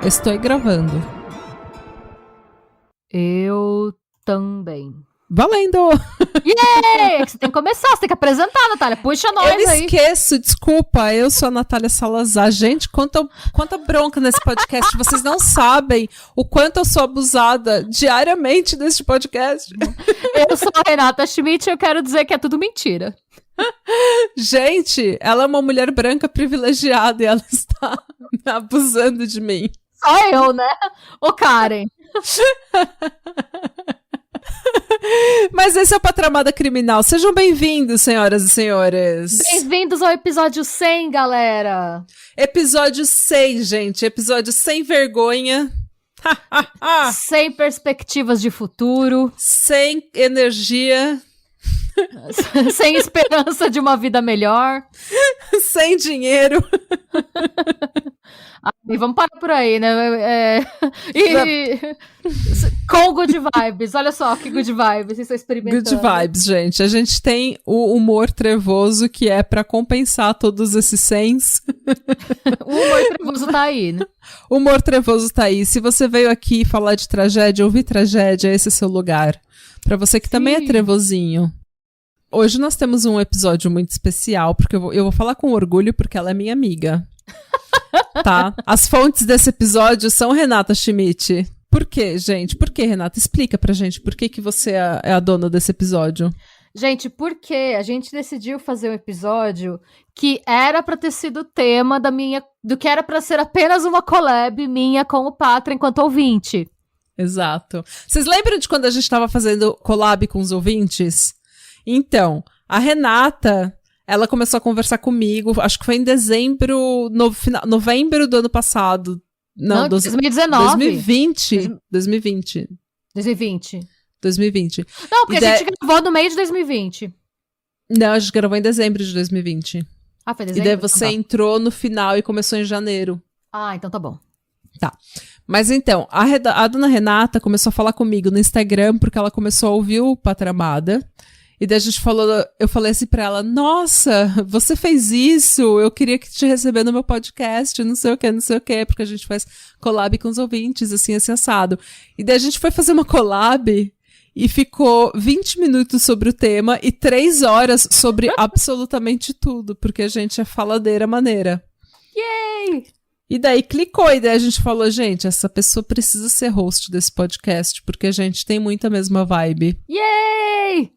Estou gravando. Eu também. Valendo! Yeah! Você tem que começar, você tem que apresentar, Natália. Puxa nós aí. Eu esqueço, desculpa. Eu sou a Natália Salazar. Gente, quanta bronca nesse podcast. Vocês não sabem o quanto eu sou abusada diariamente neste podcast. Eu sou a Renata Schmidt e eu quero dizer que é tudo mentira. Gente, ela é uma mulher branca privilegiada e ela está abusando de mim. Só eu, né? Ô, Karen. Mas esse é o Patramada Criminal. Sejam bem-vindos, senhoras e senhores. Bem-vindos ao episódio 100, galera. Episódio 100, gente. Episódio sem vergonha. Sem perspectivas de futuro. Sem energia. Sem esperança de uma vida melhor. Sem dinheiro. E vamos parar por aí, né? Com good vibes. Olha só que good vibes vocês estão experimentando. Good vibes, gente. A gente tem o humor trevoso que é pra compensar todos esses sens. O humor trevoso tá aí, né? O humor trevoso tá aí. Se você veio aqui falar de tragédia, ouvir tragédia, esse é seu lugar. Pra você que também é trevosinho. Hoje nós temos um episódio muito especial, porque eu vou falar com orgulho, porque ela é minha amiga. Tá? As fontes desse episódio são Renata Schmidt. Por quê, gente? Por que, Renata? Explica pra gente por que você é a dona desse episódio. Gente, porque a gente decidiu fazer um episódio que era pra ter sido o tema do que era pra ser apenas uma collab minha com o Patra enquanto ouvinte. Exato. Vocês lembram de quando a gente tava fazendo collab com os ouvintes? Então, a Renata, ela começou a conversar comigo, acho que foi em dezembro, novembro do ano passado. Não, 2019. 2020. Não, porque a gente gravou no meio de 2020. Não, a gente gravou em dezembro de 2020. Ah, foi dezembro? E daí você entrou no final e começou em janeiro. Ah, então tá bom. Tá. Mas então, a dona Renata começou a falar comigo no Instagram, porque ela começou a ouvir o Patramada. E daí a gente eu falei assim pra ela, nossa, você fez isso, eu queria que te receber no meu podcast, não sei o que, porque a gente faz collab com os ouvintes, assim assado. E daí a gente foi fazer uma collab e ficou 20 minutos sobre o tema e 3 horas sobre absolutamente tudo, porque a gente é faladeira maneira. Yay! E daí clicou, e daí a gente falou, gente, essa pessoa precisa ser host desse podcast, porque a gente tem muita mesma vibe. Yay!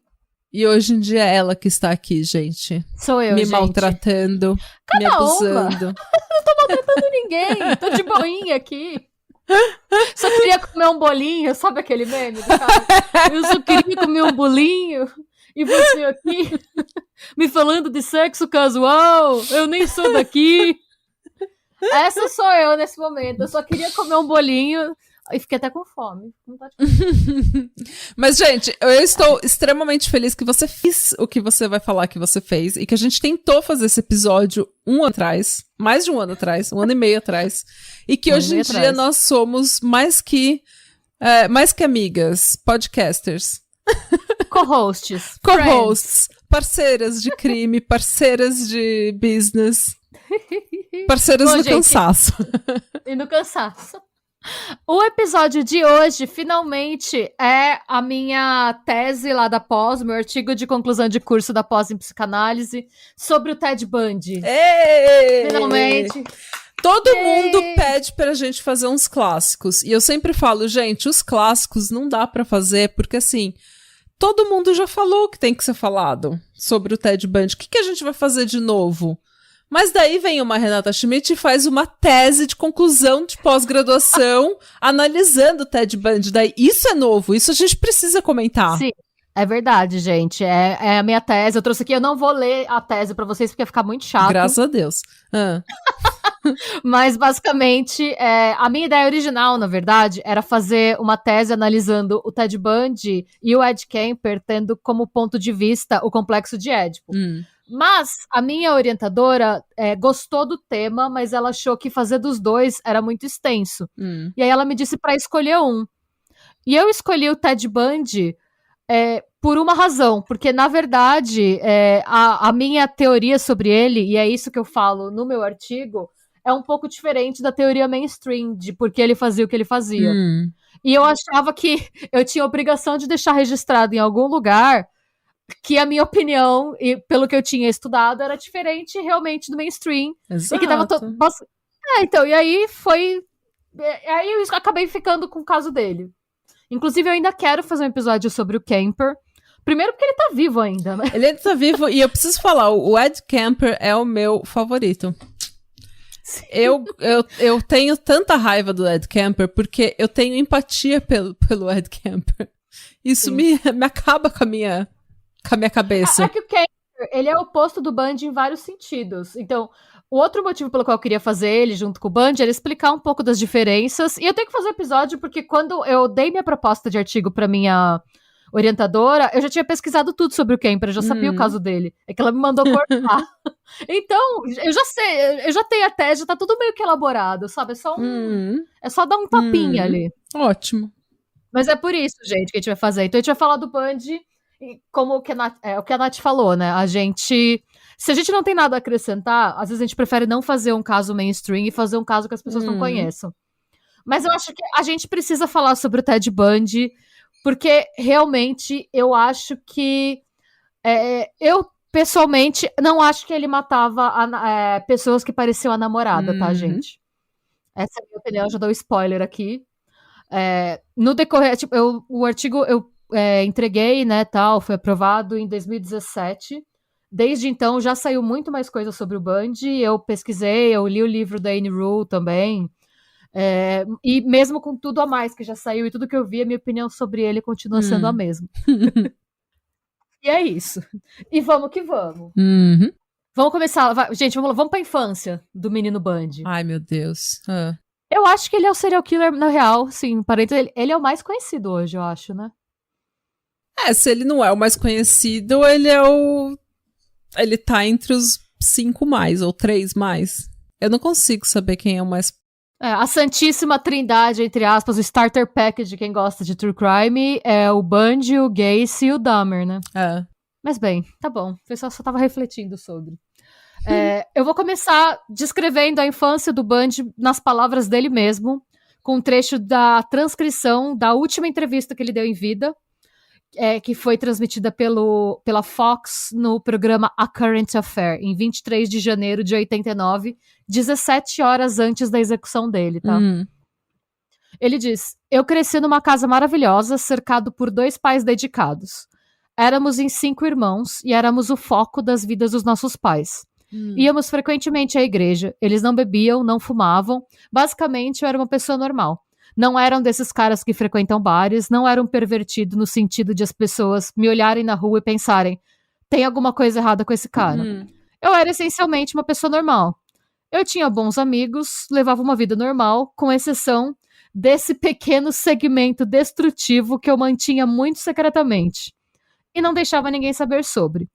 E hoje em dia é ela que está aqui, gente. Sou eu, me maltratando, me abusando. Não tô maltratando ninguém. Tô de boinha aqui. Só queria comer um bolinho. Sabe aquele meme do cara? Eu só queria comer um bolinho. E você aqui me falando de sexo casual. Eu nem sou daqui. Essa sou eu nesse momento. Eu só queria comer um bolinho. E fiquei até com fome. Mas, gente, eu estou extremamente feliz que você fez o que você vai falar que você fez e que a gente tentou fazer esse episódio um ano atrás, mais de um ano atrás, 1 ano e meio atrás, e que hoje em dia nós somos mais que amigas, podcasters. Co-hosts. Co-hosts, parceiras de crime, parceiras de business, parceiras do cansaço. E no cansaço. O episódio de hoje, finalmente, é a minha tese lá da pós, meu artigo de conclusão de curso da pós em psicanálise, sobre o Ted Bundy. Ei! Finalmente. Todo mundo pede pra gente fazer uns clássicos. E eu sempre falo, gente, os clássicos não dá pra fazer, porque assim, todo mundo já falou que tem que ser falado sobre o Ted Bundy. O que a gente vai fazer de novo? Mas daí vem uma Renata Schmidt e faz uma tese de conclusão de pós-graduação analisando o Ted Bundy. Daí isso é novo, isso a gente precisa comentar. Sim, é verdade, gente. É a minha tese. Eu trouxe aqui, eu não vou ler a tese pra vocês porque ia ficar muito chato. Graças a Deus. Mas, basicamente, a minha ideia original, na verdade, era fazer uma tese analisando o Ted Bundy e o Ed Kemper tendo como ponto de vista o complexo de Édipo. Mas a minha orientadora gostou do tema, mas ela achou que fazer dos dois era muito extenso. E aí ela me disse para escolher um. E eu escolhi o Ted Bundy por uma razão, porque, na verdade, a minha teoria sobre ele, e é isso que eu falo no meu artigo, é um pouco diferente da teoria mainstream, de por que ele fazia o que ele fazia. E eu achava que eu tinha a obrigação de deixar registrado em algum lugar que a minha opinião, e pelo que eu tinha estudado, era diferente realmente do mainstream. Exato. E que tava então, e aí foi... Aí eu acabei ficando com o caso dele. Inclusive, eu ainda quero fazer um episódio sobre o Kemper. Primeiro porque ele tá vivo ainda, né? Ele tá vivo e eu preciso falar, o Ed Kemper é o meu favorito. Eu tenho tanta raiva do Ed Kemper porque eu tenho empatia pelo Ed Kemper. Isso me acaba com a minha cabeça. É que o Kemper, ele é o oposto do Bundy em vários sentidos. Então, o outro motivo pelo qual eu queria fazer ele junto com o Bundy era explicar um pouco das diferenças. E eu tenho que fazer um episódio porque quando eu dei minha proposta de artigo pra minha orientadora, eu já tinha pesquisado tudo sobre o Kemper, eu já sabia o caso dele. É que ela me mandou cortar. Então, eu já sei, eu já tenho a tese, já tá tudo meio que elaborado, sabe? É só dar um tapinha ali. Ótimo. Mas é por isso, gente, que a gente vai fazer. Então a gente vai falar do Bundy, como o que a Nath falou, né? Se a gente não tem nada a acrescentar, às vezes a gente prefere não fazer um caso mainstream e fazer um caso que as pessoas não conheçam. Mas eu acho que a gente precisa falar sobre o Ted Bundy, porque realmente eu acho que eu pessoalmente não acho que ele matava pessoas que pareciam a namorada, tá, gente? Essa é a minha opinião, já dou spoiler aqui. No decorrer, o artigo eu entreguei, né, tal, foi aprovado em 2017. Desde então já saiu muito mais coisa sobre o Bundy. Eu pesquisei, eu li o livro da Anne Rule também. E mesmo com tudo a mais que já saiu e tudo que eu vi, a minha opinião sobre ele continua sendo a mesma. E é isso. E vamos que vamos. Vamos começar. Gente, vamos pra infância do menino Bundy. Ai, meu Deus. Eu acho que ele é o serial killer, na real, sim. Ele é o mais conhecido hoje, eu acho, né? Se ele não é o mais conhecido, ele é o... Ele tá entre os 5 mais, ou 3 mais. Eu não consigo saber quem é o mais... A santíssima trindade, entre aspas, o starter package de quem gosta de true crime é o Bundy, o Gacy e o Dahmer, né? Mas bem, tá bom. O pessoal só tava refletindo sobre. Eu vou começar descrevendo a infância do Bundy nas palavras dele mesmo, com um trecho da transcrição da última entrevista que ele deu em vida, que foi transmitida pela Fox no programa A Current Affair, em 23 de janeiro de 89, 17 horas antes da execução dele, tá? Ele diz: eu cresci numa casa maravilhosa, cercado por 2 pais dedicados. Éramos em 5 irmãos e éramos o foco das vidas dos nossos pais. Íamos frequentemente à igreja, eles não bebiam, não fumavam, basicamente eu era uma pessoa normal. Não eram desses caras que frequentam bares, não era um pervertido no sentido de as pessoas me olharem na rua e pensarem, tem alguma coisa errada com esse cara. Eu era essencialmente uma pessoa normal. Eu tinha bons amigos, levava uma vida normal, com exceção desse pequeno segmento destrutivo que eu mantinha muito secretamente. E não deixava ninguém saber sobre.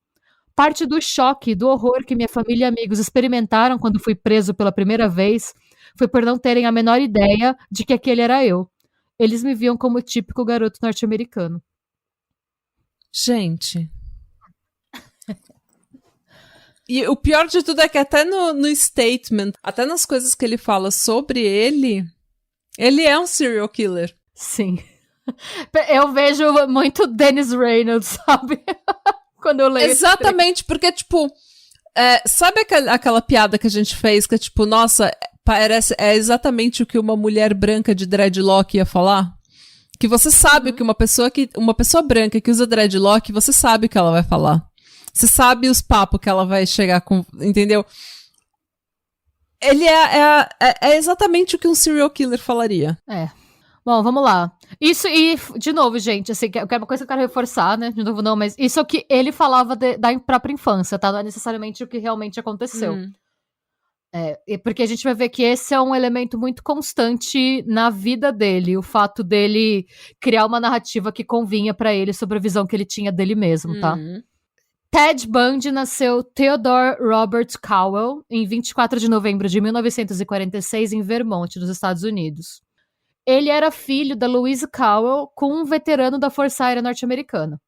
Parte do choque, do horror que minha família e amigos experimentaram quando fui preso pela primeira vez foi por não terem a menor ideia de que aquele era eu. Eles me viam como o típico garoto norte-americano. Gente. E o pior de tudo é que até no statement, até nas coisas que ele fala sobre ele é um serial killer. Sim. Eu vejo muito Dennis Reynolds, sabe? Quando eu leio. Exatamente, porque, tipo, sabe aquela piada que a gente fez, que é tipo, nossa, é exatamente o que uma mulher branca de dreadlock ia falar? Que você sabe que uma pessoa branca que usa dreadlock, você sabe o que ela vai falar. Você sabe os papos que ela vai chegar com, entendeu? Ele é exatamente o que um serial killer falaria. Bom, vamos lá. Isso, e, de novo, gente, assim, uma coisa que eu quero reforçar, né? De novo, não, mas isso é o que ele falava da própria infância, tá? Não é necessariamente o que realmente aconteceu. Porque a gente vai ver que esse é um elemento muito constante na vida dele, o fato dele criar uma narrativa que convinha pra ele sobre a visão que ele tinha dele mesmo, tá? Ted Bundy nasceu Theodore Robert Cowell em 24 de novembro de 1946 em Vermont, nos Estados Unidos. Ele era filho da Louise Cowell com um veterano da Força Aérea Norte-Americana.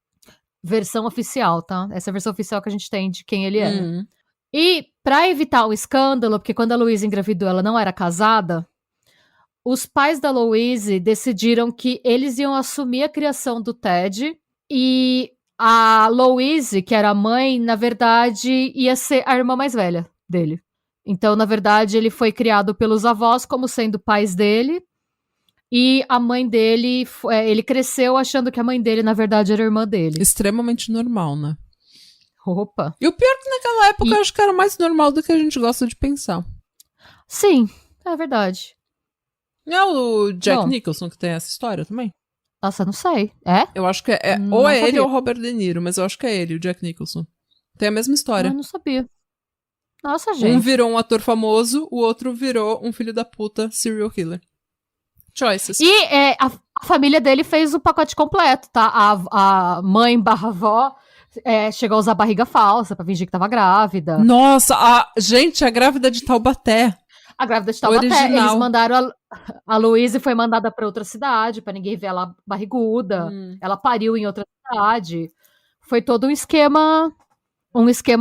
Versão oficial, tá? Essa é a versão oficial que a gente tem de quem ele era. E, pra evitar um escândalo, porque quando a Louise engravidou ela não era casada, os pais da Louise decidiram que eles iam assumir a criação do Ted e a Louise, que era a mãe, na verdade, ia ser a irmã mais velha dele. Então, na verdade, ele foi criado pelos avós como sendo pais dele e a mãe dele, ele cresceu achando que a mãe dele, na verdade, era a irmã dele. Extremamente normal, né? Opa. E o pior é que naquela época eu acho que era mais normal do que a gente gosta de pensar. Sim, é verdade. Não é o Jack Nicholson que tem essa história também? Nossa, não sei. É? Eu acho que ou é ele ou o Robert De Niro, mas eu acho que é ele, o Jack Nicholson. Tem a mesma história. Eu não sabia. Nossa, gente. Um virou um ator famoso, o outro virou um filho da puta serial killer. Choices. E a família dele fez o pacote completo, tá? A mãe / avó chegou a usar barriga falsa pra fingir que tava grávida. Nossa, gente, a grávida de Taubaté. A grávida de Taubaté. Original. Eles mandaram a Louise foi mandada pra outra cidade, pra ninguém ver ela barriguda. Ela pariu em outra cidade. Foi todo um esquema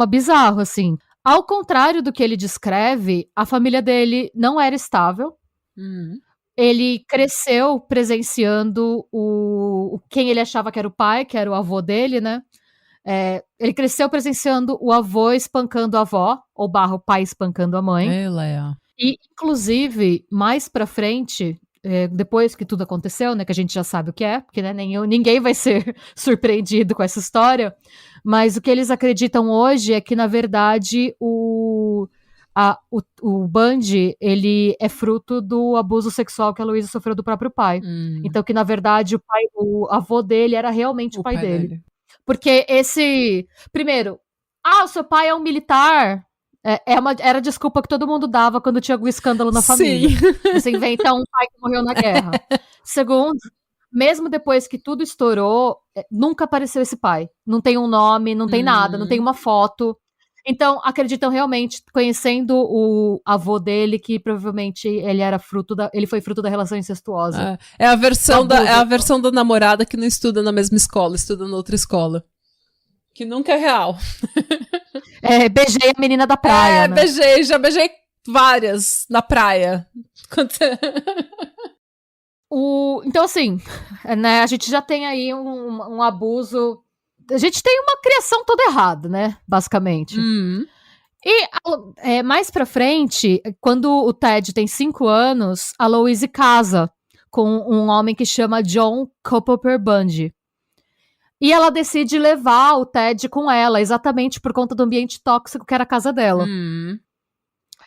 bizarro, assim. Ao contrário do que ele descreve, a família dele não era estável. Ele cresceu presenciando quem ele achava que era o pai, que era o avô dele, né? Ele cresceu presenciando o avô espancando a avó, ou o pai espancando a mãe. E, inclusive, mais pra frente, depois que tudo aconteceu, né, que a gente já sabe o que é, porque né, ninguém vai ser surpreendido com essa história, mas o que eles acreditam hoje é que, na verdade, o Bundy, ele é fruto do abuso sexual que a Louise sofreu do próprio pai. Então, que, na verdade, o avô dele era realmente o pai dele. Porque primeiro, o seu pai é um militar. Era a desculpa que todo mundo dava quando tinha algum escândalo na família. Você inventa um pai que morreu na guerra. Segundo, mesmo depois que tudo estourou, nunca apareceu esse pai. Não tem um nome, não tem nada, não tem uma foto. Então, acreditam realmente, conhecendo o avô dele, que provavelmente ele foi fruto da relação incestuosa. É a versão da namorada que não estuda na mesma escola, estuda na outra escola. Que nunca é real. Beijei a menina da praia, né? Já beijei várias na praia. Então, assim, né, a gente já tem aí um abuso. A gente tem uma criação toda errada, né? Basicamente. E mais pra frente, quando o Ted tem 5 anos, a Louise casa com um homem que chama John Culpeper Bundy. E ela decide levar o Ted com ela, exatamente por conta do ambiente tóxico que era a casa dela.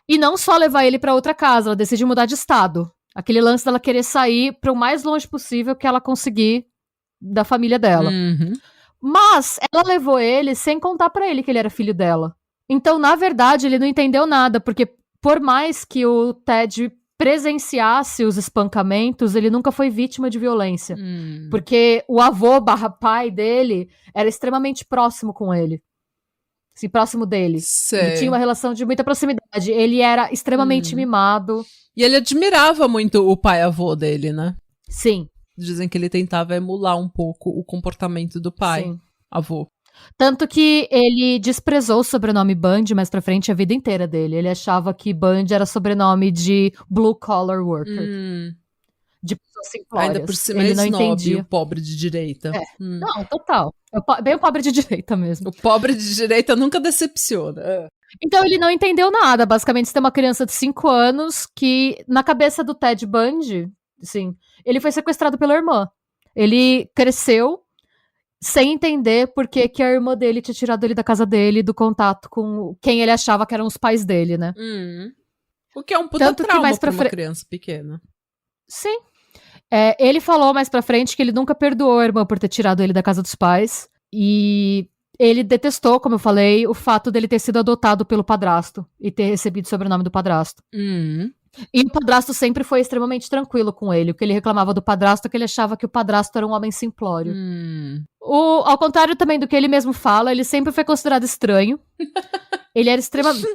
E não só levar ele pra outra casa, ela decide mudar de estado. Aquele lance dela querer sair pro mais longe possível que ela conseguir da família dela. Mas ela levou ele sem contar pra ele que ele era filho dela. Então, na verdade, ele não entendeu nada, porque por mais que o Ted presenciasse os espancamentos, ele nunca foi vítima de violência. Porque o avô / pai dele era extremamente próximo com ele. Assim, próximo dele. Ele tinha uma relação de muita proximidade. Ele era extremamente mimado. E ele admirava muito o pai-avô dele, né? Sim. Dizem que ele tentava emular um pouco o comportamento do pai-avô. Tanto que ele desprezou o sobrenome Bundy mais pra frente a vida inteira dele. Ele achava que Bundy era sobrenome de blue collar worker. De pessoas simplórias. Ainda por cima ele não entendia. O pobre de direita. Não, total. Bem o pobre de direita mesmo. O pobre de direita nunca decepciona. Então ele não entendeu nada. Basicamente, você tem uma criança de 5 anos que, na cabeça do Ted Bundy, assim, ele foi sequestrado pela irmã. Ele cresceu sem entender por que a irmã dele tinha tirado ele da casa dele, do contato com quem ele achava que eram os pais dele, né? O que é um puta trauma pra uma criança pequena. Sim. Ele falou mais pra frente que ele nunca perdoou a irmã por ter tirado ele da casa dos pais. E ele detestou, como eu falei, o fato dele ter sido adotado pelo padrasto e ter recebido o sobrenome do padrasto. E o padrasto sempre foi extremamente tranquilo com ele. O que ele reclamava do padrasto é que ele achava que o padrasto era um homem simplório. Ao contrário também do que ele mesmo fala, ele sempre foi considerado estranho. Ele era extremamente...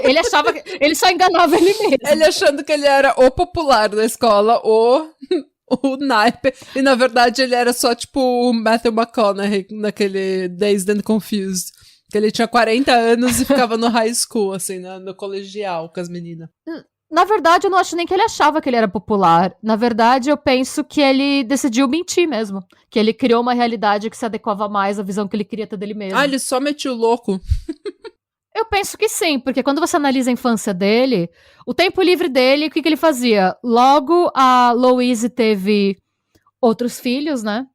ele achava que... Ele só enganava ele mesmo. Ele achando que ele era o popular da escola, o naipe. E na verdade ele era só tipo o Matthew McConaughey naquele Dazed and Confused. Que ele tinha 40 anos e ficava no high school, assim, no colegial com as meninas. Na verdade, eu não acho nem que ele achava que ele era popular. Na verdade, eu penso que ele decidiu mentir mesmo. Que ele criou uma realidade que se adequava mais à visão que ele queria ter dele mesmo. Ah, ele só metiu louco? Eu penso que sim, porque quando você analisa a infância dele, o tempo livre dele, o que ele fazia? Logo, a Louise teve outros filhos, né?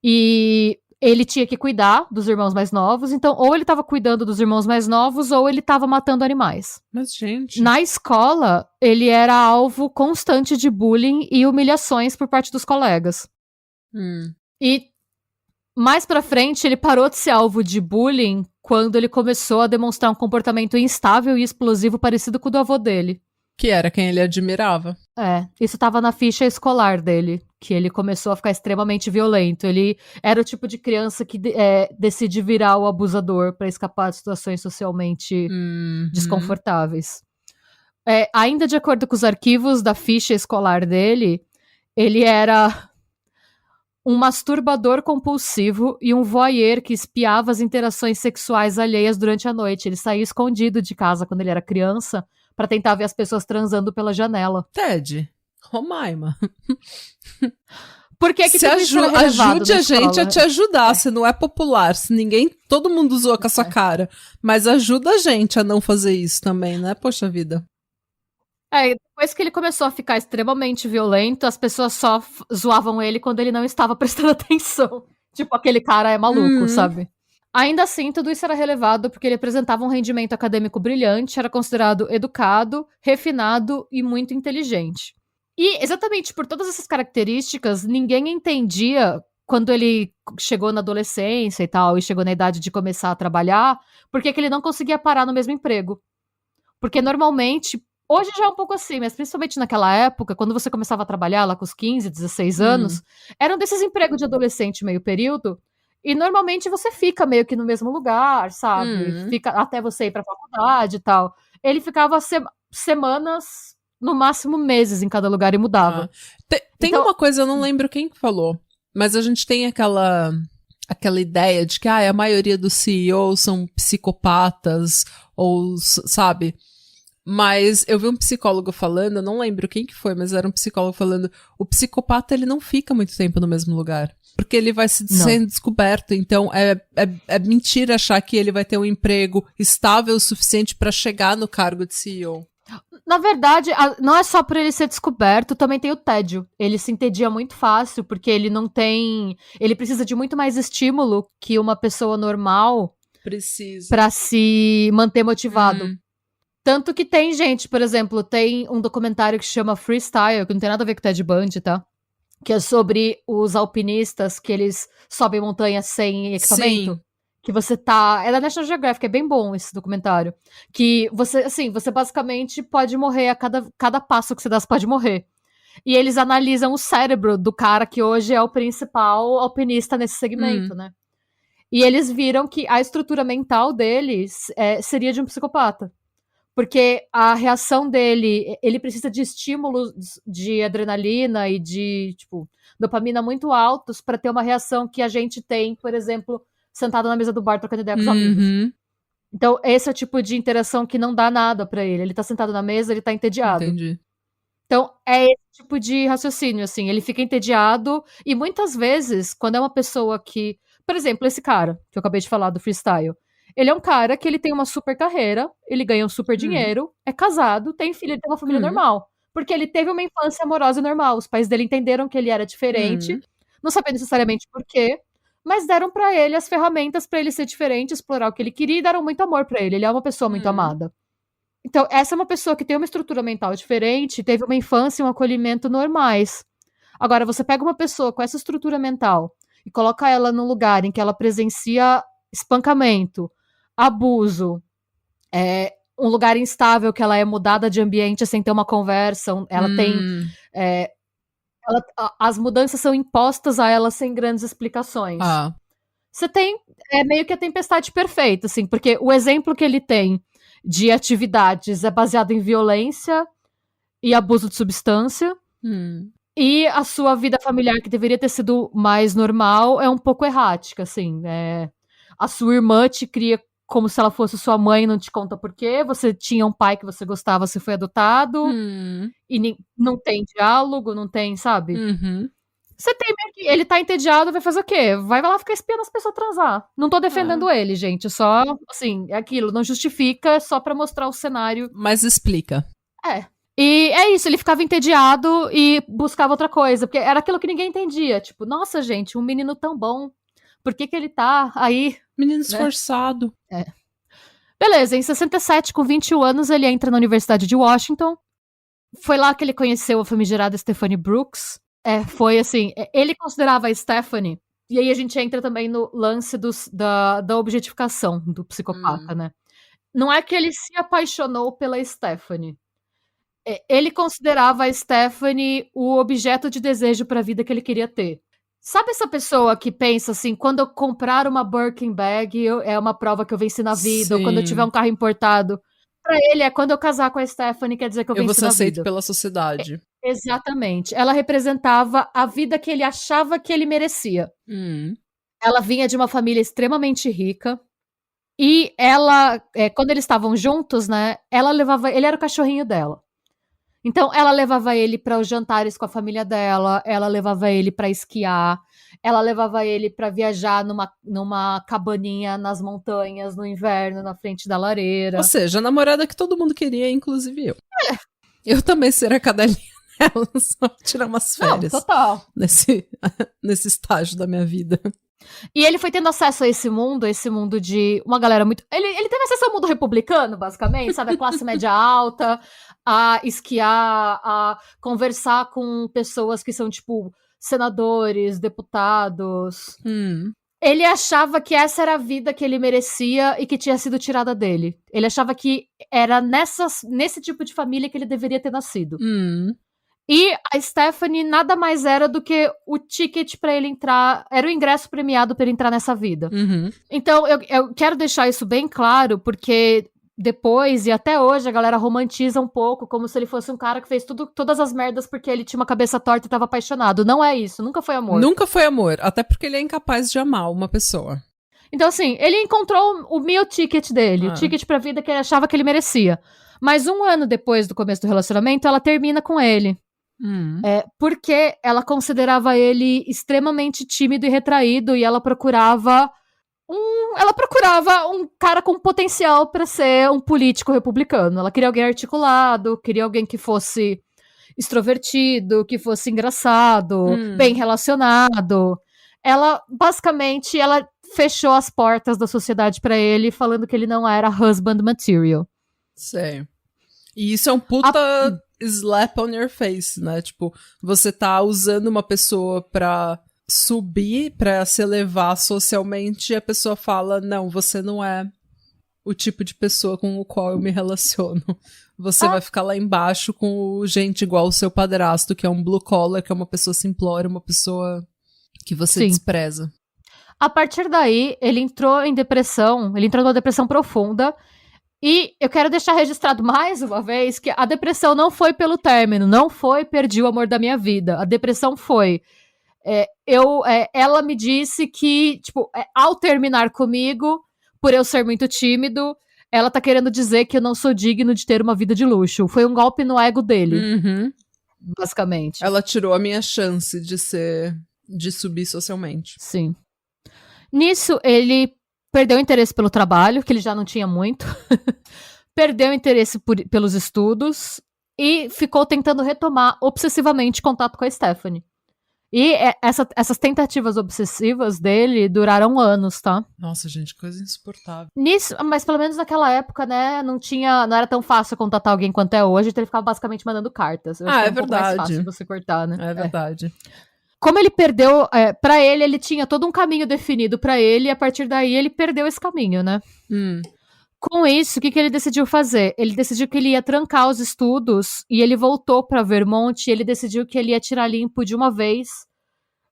E ele tinha que cuidar dos irmãos mais novos, então ou ele tava cuidando dos irmãos mais novos, ou ele tava matando animais. Mas, gente... Na escola, ele era alvo constante de bullying e humilhações por parte dos colegas. E mais pra frente, ele parou de ser alvo de bullying quando ele começou a demonstrar um comportamento instável e explosivo parecido com o do avô dele. Que era quem ele admirava. Isso tava na ficha escolar dele, que ele começou a ficar extremamente violento. Ele era o tipo de criança que decide virar o abusador pra escapar de situações socialmente desconfortáveis. Ainda de acordo com os arquivos da ficha escolar dele, ele era um masturbador compulsivo e um voyeur que espiava as interações sexuais alheias durante a noite. Ele saía escondido de casa quando ele era criança pra tentar ver as pessoas transando pela janela. Ted, Romaima. Por que tudo isso era relevado ajude a escola? gente a te ajudar, se não é popular, se ninguém, todo mundo zoa com a sua cara, mas ajuda a gente a não fazer isso também, né? Poxa vida. Depois que ele começou a ficar extremamente violento, as pessoas só zoavam ele quando ele não estava prestando atenção. Tipo, aquele cara é maluco, sabe? Ainda assim, tudo isso era relevado porque ele apresentava um rendimento acadêmico brilhante, era considerado educado, refinado e muito inteligente. E exatamente por todas essas características, ninguém entendia quando ele chegou na adolescência e tal, e chegou na idade de começar a trabalhar, por que ele não conseguia parar no mesmo emprego. Porque normalmente, hoje já é um pouco assim, mas principalmente naquela época, quando você começava a trabalhar lá com os 15, 16 anos, eram desses empregos de adolescente meio período, e normalmente você fica meio que no mesmo lugar, sabe? Fica até você ir pra faculdade e tal. Ele ficava semanas, no máximo meses em cada lugar e mudava. Tem uma coisa, eu não lembro quem falou, mas a gente tem aquela ideia de que a maioria dos CEOs são psicopatas, ou, sabe? Mas eu vi um psicólogo falando, eu não lembro quem que foi, mas era um psicólogo falando, o psicopata ele não fica muito tempo no mesmo lugar, porque ele vai sendo descoberto, então é mentira achar que ele vai ter um emprego estável o suficiente para chegar no cargo de CEO. Na verdade, não é só por ele ser descoberto, também tem o tédio. Ele se entedia muito fácil, porque ele não tem... Ele precisa de muito mais estímulo que uma pessoa normal precisa para se manter motivado. Tanto que tem gente, por exemplo, tem um documentário que chama Freestyle, que não tem nada a ver com o Ted Bundy, tá? Que é sobre os alpinistas que eles sobem montanhas sem equipamento. Sim. Que você tá... É da National Geographic, é bem bom esse documentário. Que você, assim, você basicamente pode morrer a cada passo que você dá, você pode morrer. E eles analisam o cérebro do cara que hoje é o principal alpinista nesse segmento, né? E eles viram que a estrutura mental deles seria de um psicopata. Porque a reação dele, ele precisa de estímulos de adrenalina e de, tipo, dopamina muito altos para ter uma reação que a gente tem, por exemplo, sentado na mesa do bar trocando ideia com os amigos. Então, esse é o tipo de interação que não dá nada pra ele. Ele tá sentado na mesa, ele tá entediado. Entendi. Então, é esse tipo de raciocínio, assim. Ele fica entediado e muitas vezes, quando é uma pessoa que... Por exemplo, esse cara que eu acabei de falar do freestyle. Ele é um cara que ele tem uma super carreira, ele ganha um super dinheiro, é casado, tem filho, ele tem uma família normal. Porque ele teve uma infância amorosa e normal. Os pais dele entenderam que ele era diferente, não sabia necessariamente por quê, mas deram pra ele as ferramentas pra ele ser diferente, explorar o que ele queria e deram muito amor pra ele. Ele é uma pessoa muito amada. Então, essa é uma pessoa que tem uma estrutura mental diferente, teve uma infância e um acolhimento normais. Agora, você pega uma pessoa com essa estrutura mental e coloca ela num lugar em que ela presencia espancamento, abuso, um lugar instável que ela é mudada de ambiente sem ter uma conversa, ela tem... as mudanças são impostas a ela sem grandes explicações. Você tem meio que a tempestade perfeita, assim, porque o exemplo que ele tem de atividades é baseado em violência e abuso de substância, e a sua vida familiar, que deveria ter sido mais normal, é um pouco errática, assim. A sua irmã te cria como se ela fosse sua mãe, não te conta por quê, você tinha um pai que você gostava, você foi adotado, e não tem diálogo, não tem, sabe? Você tem meio que... Ele tá entediado, vai fazer o quê? Vai lá ficar espiando as pessoas transar. Não tô defendendo ele, gente. Só, assim, é aquilo. Não justifica, é só pra mostrar o cenário. Mas explica. E é isso, ele ficava entediado e buscava outra coisa. Porque era aquilo que ninguém entendia. Tipo, nossa, gente, um menino tão bom. Por que ele tá aí? Menino esforçado. Beleza, em 67, com 21 anos, ele entra na Universidade de Washington. Foi lá que ele conheceu a famigerada Stephanie Brooks. Foi assim, ele considerava a Stephanie, e aí a gente entra também no lance da objetificação do psicopata, né? Não é que ele se apaixonou pela Stephanie. Ele considerava a Stephanie o objeto de desejo para a vida que ele queria ter. Sabe essa pessoa que pensa assim, quando eu comprar uma Birkin bag, é uma prova que eu venci na vida, ou quando eu tiver um carro importado... Pra ele, quando eu casar com a Stephanie, quer dizer que eu venci na vida. Eu vou ser aceito pela sociedade. Exatamente. Ela representava a vida que ele achava que ele merecia. Ela vinha de uma família extremamente rica. E ela, quando eles estavam juntos, né, ele era o cachorrinho dela. Então, ela levava ele para os jantares com a família dela, ela levava ele para esquiar, ela levava ele para viajar numa cabaninha nas montanhas, no inverno, na frente da lareira. Ou seja, a namorada que todo mundo queria, inclusive eu. Eu também seria a cadelinha dela, só tirar umas férias. Não, total. Nesse estágio da minha vida. E ele foi tendo acesso a esse mundo de uma galera muito... Ele teve acesso ao mundo republicano, basicamente, sabe? A classe média alta, a esquiar, a conversar com pessoas que são, tipo, senadores, deputados. Ele achava que essa era a vida que ele merecia e que tinha sido tirada dele. Ele achava que era nesse tipo de família que ele deveria ter nascido. E a Stephanie nada mais era do que o ticket pra ele entrar, era o ingresso premiado pra ele entrar nessa vida. Então, eu quero deixar isso bem claro, porque depois e até hoje a galera romantiza um pouco, como se ele fosse um cara que fez todas as merdas porque ele tinha uma cabeça torta e tava apaixonado. Não é isso, nunca foi amor. Nunca foi amor, até porque ele é incapaz de amar uma pessoa. Então, assim, ele encontrou o meal ticket dele, o ticket pra vida que ele achava que ele merecia. Mas 1 ano depois do começo do relacionamento, ela termina com ele. Porque ela considerava ele extremamente tímido e retraído e ela procurava um cara com potencial para ser um político republicano. Ela queria alguém articulado, queria alguém que fosse extrovertido, que fosse engraçado, bem relacionado. Ela fechou as portas da sociedade para ele, falando que ele não era husband material. Sei. E isso é um puta slap on your face, né? Tipo, você tá usando uma pessoa pra subir, pra se elevar socialmente, e a pessoa fala, não, você não é o tipo de pessoa com o qual eu me relaciono. Você vai ficar lá embaixo com gente igual o seu padrasto, que é um blue collar, que é uma pessoa simplória, uma pessoa que você despreza. A partir daí, ele entrou numa depressão profunda. E eu quero deixar registrado mais uma vez que a depressão não foi pelo término, não foi perdi o amor da minha vida. A depressão foi... ela me disse que, tipo, ao terminar comigo, por eu ser muito tímido, ela tá querendo dizer que eu não sou digno de ter uma vida de luxo. Foi um golpe no ego dele, basicamente. Ela tirou a minha chance de subir socialmente. Sim. Nisso, ele perdeu o interesse pelo trabalho, que ele já não tinha muito. Perdeu o interesse pelos estudos e ficou tentando retomar obsessivamente contato com a Stephanie. E essas tentativas obsessivas dele duraram anos, tá? Nossa, gente, coisa insuportável. Nisso, mas pelo menos naquela época, né, não era tão fácil contatar alguém quanto é hoje, então ele ficava basicamente mandando cartas. É verdade. Um pouco mais fácil você cortar, né? É verdade. como ele perdeu, pra ele tinha todo um caminho definido pra ele, e a partir daí ele perdeu esse caminho, né? Com isso, o que ele decidiu fazer? Ele decidiu que ele ia trancar os estudos e ele voltou pra Vermont e ele decidiu que ele ia tirar limpo de uma vez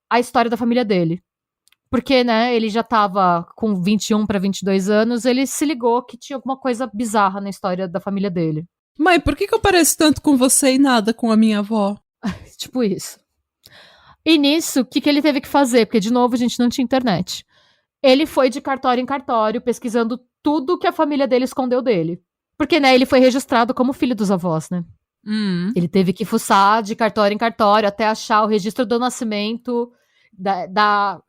a história da família dele. Porque, né, ele já tava com 21 para 22 anos, ele se ligou que tinha alguma coisa bizarra na história da família dele. Mãe, por que eu pareço tanto com você e nada com a minha avó? Tipo isso. E nisso, o que ele teve que fazer? Porque, de novo, a gente não tinha internet. Ele foi de cartório em cartório, pesquisando tudo que a família dele escondeu dele. Porque, né, ele foi registrado como filho dos avós, né? Ele teve que fuçar de cartório em cartório até achar o registro do nascimento da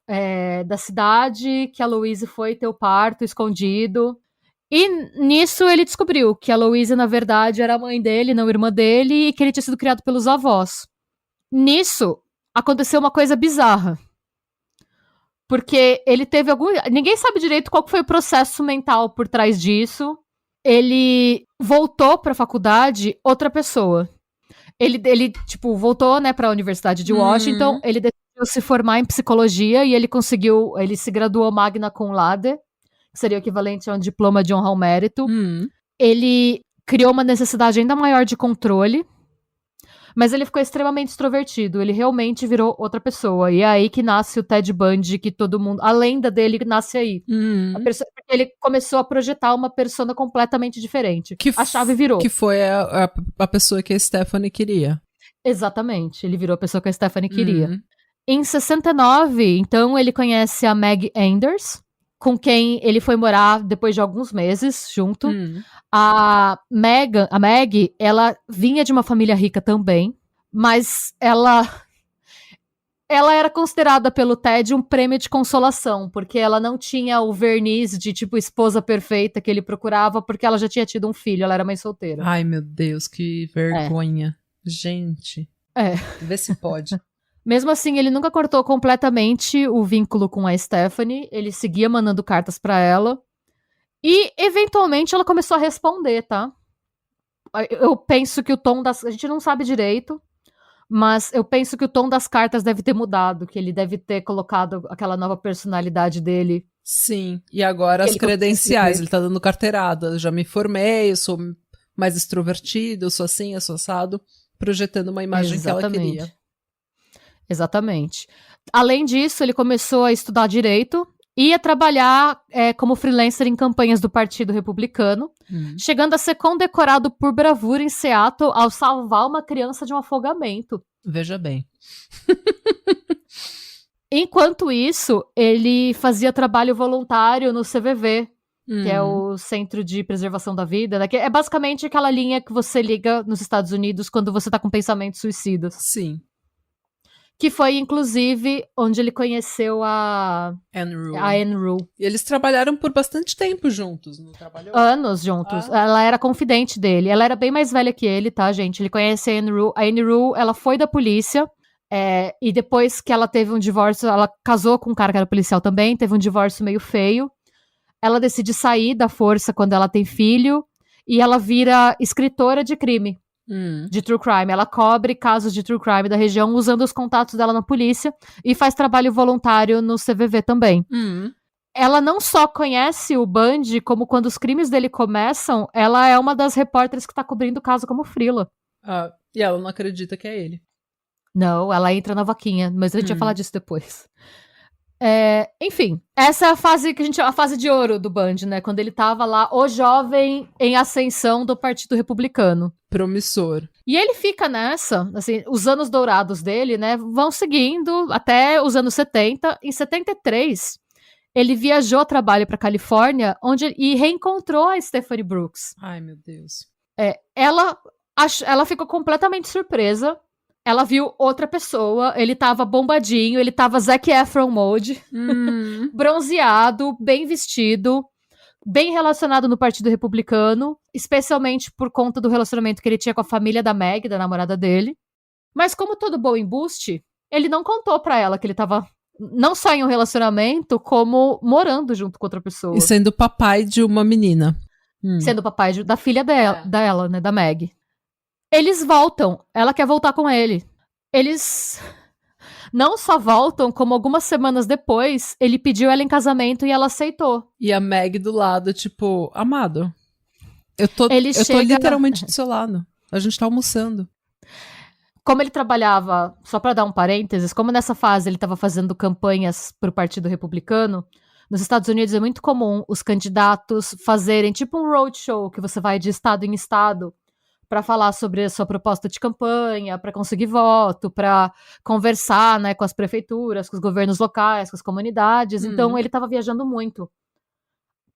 cidade que a Louise foi ter o parto escondido. E nisso ele descobriu que a Louise, na verdade, era a mãe dele, não a irmã dele, e que ele tinha sido criado pelos avós. Nisso, aconteceu uma coisa bizarra. Porque ele teve algum... Ninguém sabe direito qual foi o processo mental por trás disso. Ele voltou pra faculdade outra pessoa. Ele tipo, voltou, né, pra Universidade de Washington. Ele decidiu se formar em psicologia e ele se graduou magna cum laude, que seria o equivalente a um diploma de honra ao mérito. Ele criou uma necessidade ainda maior de controle, mas ele ficou extremamente extrovertido. Ele realmente virou outra pessoa. E é aí que nasce o Ted Bundy, que todo mundo... A lenda dele nasce aí. Porque ele começou a projetar uma persona completamente diferente. A chave virou. Que foi a pessoa que a Stephanie queria. Exatamente. Ele virou a pessoa que a Stephanie queria. Em 69, então, ele conhece a Meg Anders, com quem ele foi morar depois de alguns meses junto. A Meg, ela vinha de uma família rica também, mas ela era considerada pelo Ted um prêmio de consolação, porque ela não tinha o verniz de, tipo, esposa perfeita que ele procurava, porque ela já tinha tido um filho, ela era mãe solteira. Ai, meu Deus, que vergonha. Gente. Vê se pode. Mesmo assim, ele nunca cortou completamente o vínculo com a Stephanie, ele seguia mandando cartas pra ela, e eventualmente ela começou a responder, tá? Eu penso que o tom das... A gente não sabe direito, mas eu penso que o tom das cartas deve ter mudado, que ele deve ter colocado aquela nova personalidade dele. Sim, e agora as credenciais, ele tá dando carteirada, eu já me formei, eu sou mais extrovertido, eu sou assim, eu sou assado, projetando uma imagem que ela queria. Exatamente. Além disso, ele começou a estudar direito e a trabalhar como freelancer em campanhas do Partido Republicano, chegando a ser condecorado por bravura em Seattle ao salvar uma criança de um afogamento. Veja bem. Enquanto isso, ele fazia trabalho voluntário no CVV, que é o Centro de Preservação da Vida, né? Que é basicamente aquela linha que você liga nos Estados Unidos quando você tá com pensamentos suicidas. Sim. Que foi, inclusive, onde ele conheceu a Anne Rule. E eles trabalharam por bastante tempo juntos, não trabalhou? Anos juntos. Ela era confidente dele. Ela era bem mais velha que ele, tá, gente? Ele conhece a Anne Rule. A Anne Rule, ela foi da polícia. E depois que ela teve um divórcio, ela casou com um cara que era policial também, teve um divórcio meio feio. Ela decide sair da força quando ela tem filho. E ela vira escritora de crime. De true crime. Ela cobre casos de true crime da região usando os contatos dela na polícia e faz trabalho voluntário no CVV também. Ela não só conhece o Bundy, como quando os crimes dele começam, ela é uma das repórteres que tá cobrindo o caso como frila. E ela não acredita que é ele. Não, ela entra na vaquinha, mas a gente vai falar disso depois. Enfim, essa é a fase que a fase de ouro do Bundy, né? Quando ele tava lá, o jovem em ascensão do Partido Republicano. Promissor. E ele fica nessa, assim, os anos dourados dele, né, vão seguindo até os anos 70. Em 73, ele viajou a trabalho pra Califórnia, e reencontrou a Stephanie Brooks. Ai, meu Deus. Ela ficou completamente surpresa. Ela viu outra pessoa, ele tava bombadinho, ele tava Zac Efron mode, bronzeado, bem vestido, bem relacionado no Partido Republicano, especialmente por conta do relacionamento que ele tinha com a família da Meg, da namorada dele. Mas como todo bom embuste, ele não contou pra ela que ele tava não só em um relacionamento, como morando junto com outra pessoa. E sendo papai de uma menina. Sendo papai da filha dela, né, da Meg. Eles voltam. Ela quer voltar com ele. Não só voltam, como algumas semanas depois, ele pediu ela em casamento e ela aceitou. E a Meg do lado, tipo, amado, eu tô Chega... literalmente do seu lado. A gente tá almoçando. Como ele trabalhava, só para dar um parênteses, como nessa fase ele estava fazendo campanhas pro Partido Republicano, nos Estados Unidos é muito comum os candidatos fazerem tipo um roadshow, que você vai de estado em estado para falar sobre a sua proposta de campanha, para conseguir voto, para conversar, né, com as prefeituras, com os governos locais, com as comunidades. Então ele estava viajando muito,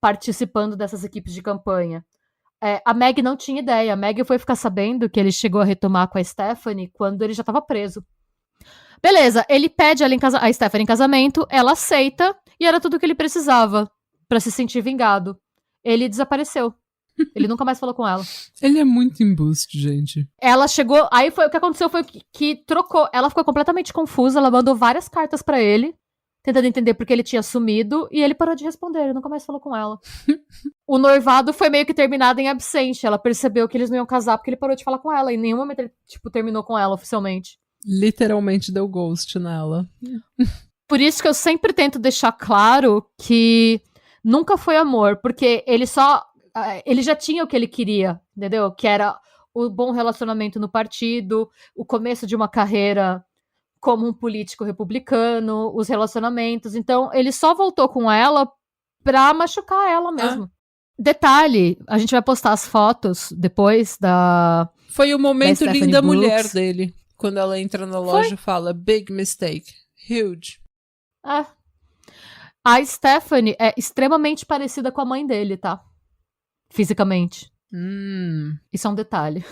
participando dessas equipes de campanha. A Meg não tinha ideia. A Meg foi ficar sabendo que ele chegou a retomar com a Stephanie quando ele já estava preso. Beleza, ele pede a Stephanie em casamento, ela aceita, e era tudo o que ele precisava pra se sentir vingado. Ele desapareceu. Ele nunca mais falou com ela. Ele é muito embuste, gente. Ela chegou, aí o que aconteceu foi que trocou. Ela ficou completamente confusa, ela mandou várias cartas pra ele, tentando entender porque ele tinha sumido, e ele parou de responder, ele nunca mais falou com ela. O noivado foi meio que terminado em absente. Ela percebeu que eles não iam casar porque ele parou de falar com ela. Em nenhum momento ele, terminou com ela oficialmente. Literalmente deu ghost nela. Por isso que eu sempre tento deixar claro que nunca foi amor, porque ele já tinha o que ele queria, entendeu? Que era o bom relacionamento no partido, o começo de uma carreira como um político republicano, os relacionamentos. Então, ele só voltou com ela pra machucar ela mesmo. Detalhe, a gente vai postar as fotos depois da... Foi o momento linda Brooks. mulher dele. Quando ela entra na loja e fala, big mistake, huge. A Stephanie é extremamente parecida com a mãe dele, tá? Fisicamente. Isso é um detalhe.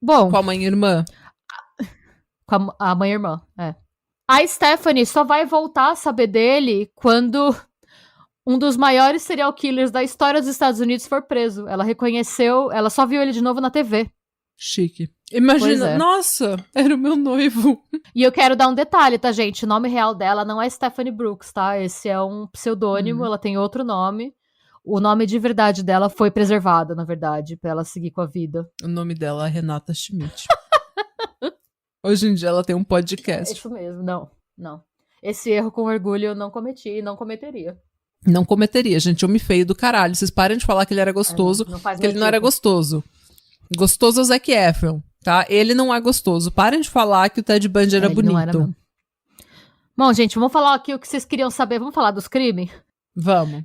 Bom... Com a mãe e irmã? Com a mãe e irmã, A Stephanie só vai voltar a saber dele quando um dos maiores serial killers da história dos Estados Unidos for preso. Ela reconheceu, ela só viu ele de novo na TV. Chique. Imagina, nossa, era o meu noivo. E eu quero dar um detalhe, tá, gente? O nome real dela não é Stephanie Brooks, tá? Esse é um pseudônimo, ela tem outro nome. O nome de verdade dela foi preservado, na verdade, pra ela seguir com a vida. O nome dela é Renata Schmidt. Hoje em dia ela tem um podcast. Isso mesmo, não. Esse erro com orgulho eu não cometi e não cometeria. Não cometeria, gente. Homem feio do caralho. Vocês parem de falar que ele era gostoso, porque ele não era gostoso. Gostoso é o Zac Efron, tá? Ele não é gostoso. Parem de falar que o Ted Bundy era bonito. Não era, não. Bom, gente, vamos falar aqui o que vocês queriam saber. Vamos falar dos crimes? Vamos.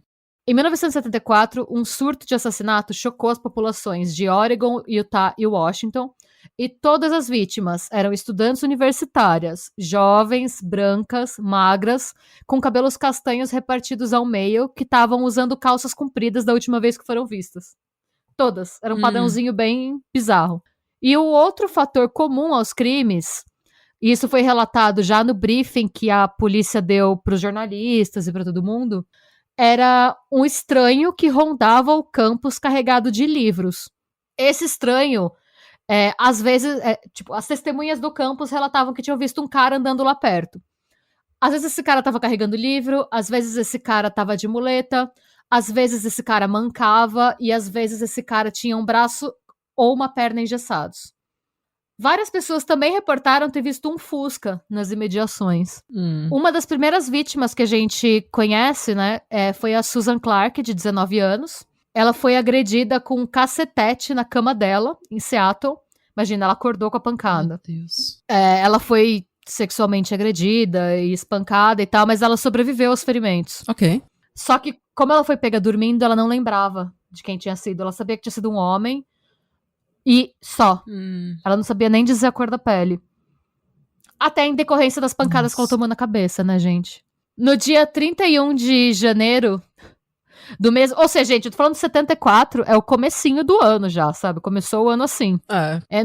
Em 1974, um surto de assassinato chocou as populações de Oregon, Utah e Washington, e todas as vítimas eram estudantes universitárias, jovens, brancas, magras, com cabelos castanhos repartidos ao meio, que estavam usando calças compridas da última vez que foram vistas. Todas. Era um padrãozinho bem bizarro. E o outro fator comum aos crimes, e isso foi relatado já no briefing que a polícia deu para os jornalistas e para todo mundo, era um estranho que rondava o campus carregado de livros. Esse estranho, às vezes, as testemunhas do campus relatavam que tinham visto um cara andando lá perto. Às vezes esse cara estava carregando livro, às vezes esse cara estava de muleta, às vezes esse cara mancava e às vezes esse cara tinha um braço ou uma perna engessados. Várias pessoas também reportaram ter visto um Fusca nas imediações. Uma das primeiras vítimas que a gente conhece, né, foi a Susan Clark, de 19 anos. Ela foi agredida com um cacetete na cama dela, em Seattle. Imagina, ela acordou com a pancada. Meu Deus. Ela foi sexualmente agredida e espancada e tal, mas ela sobreviveu aos ferimentos. Ok. Só que, como ela foi pega dormindo, ela não lembrava de quem tinha sido. Ela sabia que tinha sido um homem. E só. Ela não sabia nem dizer a cor da pele. Até em decorrência das pancadas que ela tomou na cabeça, né, gente? No dia 31 de janeiro do mês... Ou seja, gente, eu tô falando de 74, é o comecinho do ano já, sabe? Começou o ano assim.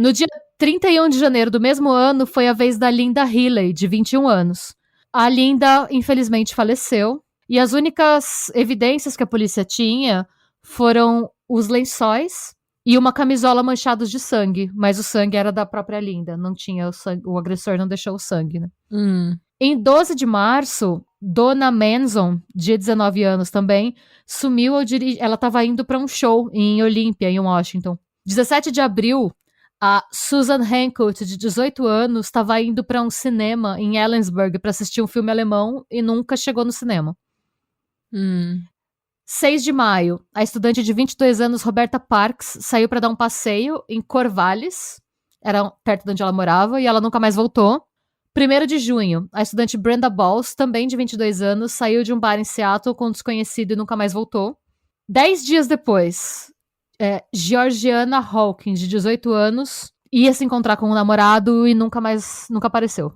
No dia 31 de janeiro do mesmo ano, foi a vez da Linda Healy, de 21 anos. A Linda, infelizmente, faleceu. E as únicas evidências que a polícia tinha foram os lençóis e uma camisola manchados de sangue, mas o sangue era da própria Linda, não tinha o sangue, o agressor não deixou o sangue, né? Em 12 de março, Donna Manson, de 19 anos também, sumiu ela estava indo para um show em Olímpia, em Washington. 17 de abril, A Susan Hancock, de 18 anos, estava indo para um cinema em Ellensburg para assistir um filme alemão e nunca chegou no cinema. 6 de maio, a estudante de 22 anos, Roberta Parks, saiu para dar um passeio em Corvallis, era perto de onde ela morava, e ela nunca mais voltou. 1º de junho, a estudante Brenda Balls, também de 22 anos, saiu de um bar em Seattle com um desconhecido e nunca mais voltou. 10 dias depois, Georgiana Hawkins, de 18 anos, ia se encontrar com um namorado e nunca apareceu.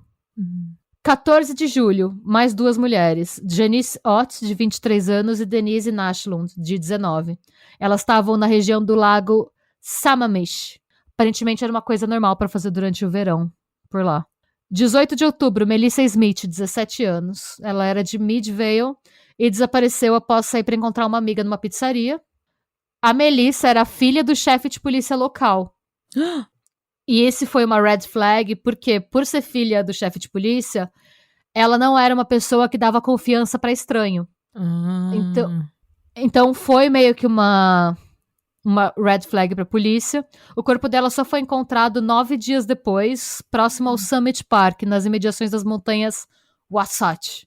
14 de julho, mais 2 mulheres, Janice Ott, de 23 anos, e Denise Nashlund, de 19. Elas estavam na região do lago Sammamish. Aparentemente era uma coisa normal para fazer durante o verão, por lá. 18 de outubro, Melissa Smith, 17 anos. Ela era de Midvale e desapareceu após sair para encontrar uma amiga numa pizzaria. A Melissa era filha do chefe de polícia local. E esse foi uma red flag, porque por ser filha do chefe de polícia, ela não era uma pessoa que dava confiança para estranho. Então foi meio que uma red flag pra polícia. O corpo dela só foi encontrado 9 dias depois, próximo ao Summit Park, nas imediações das montanhas Wasatch.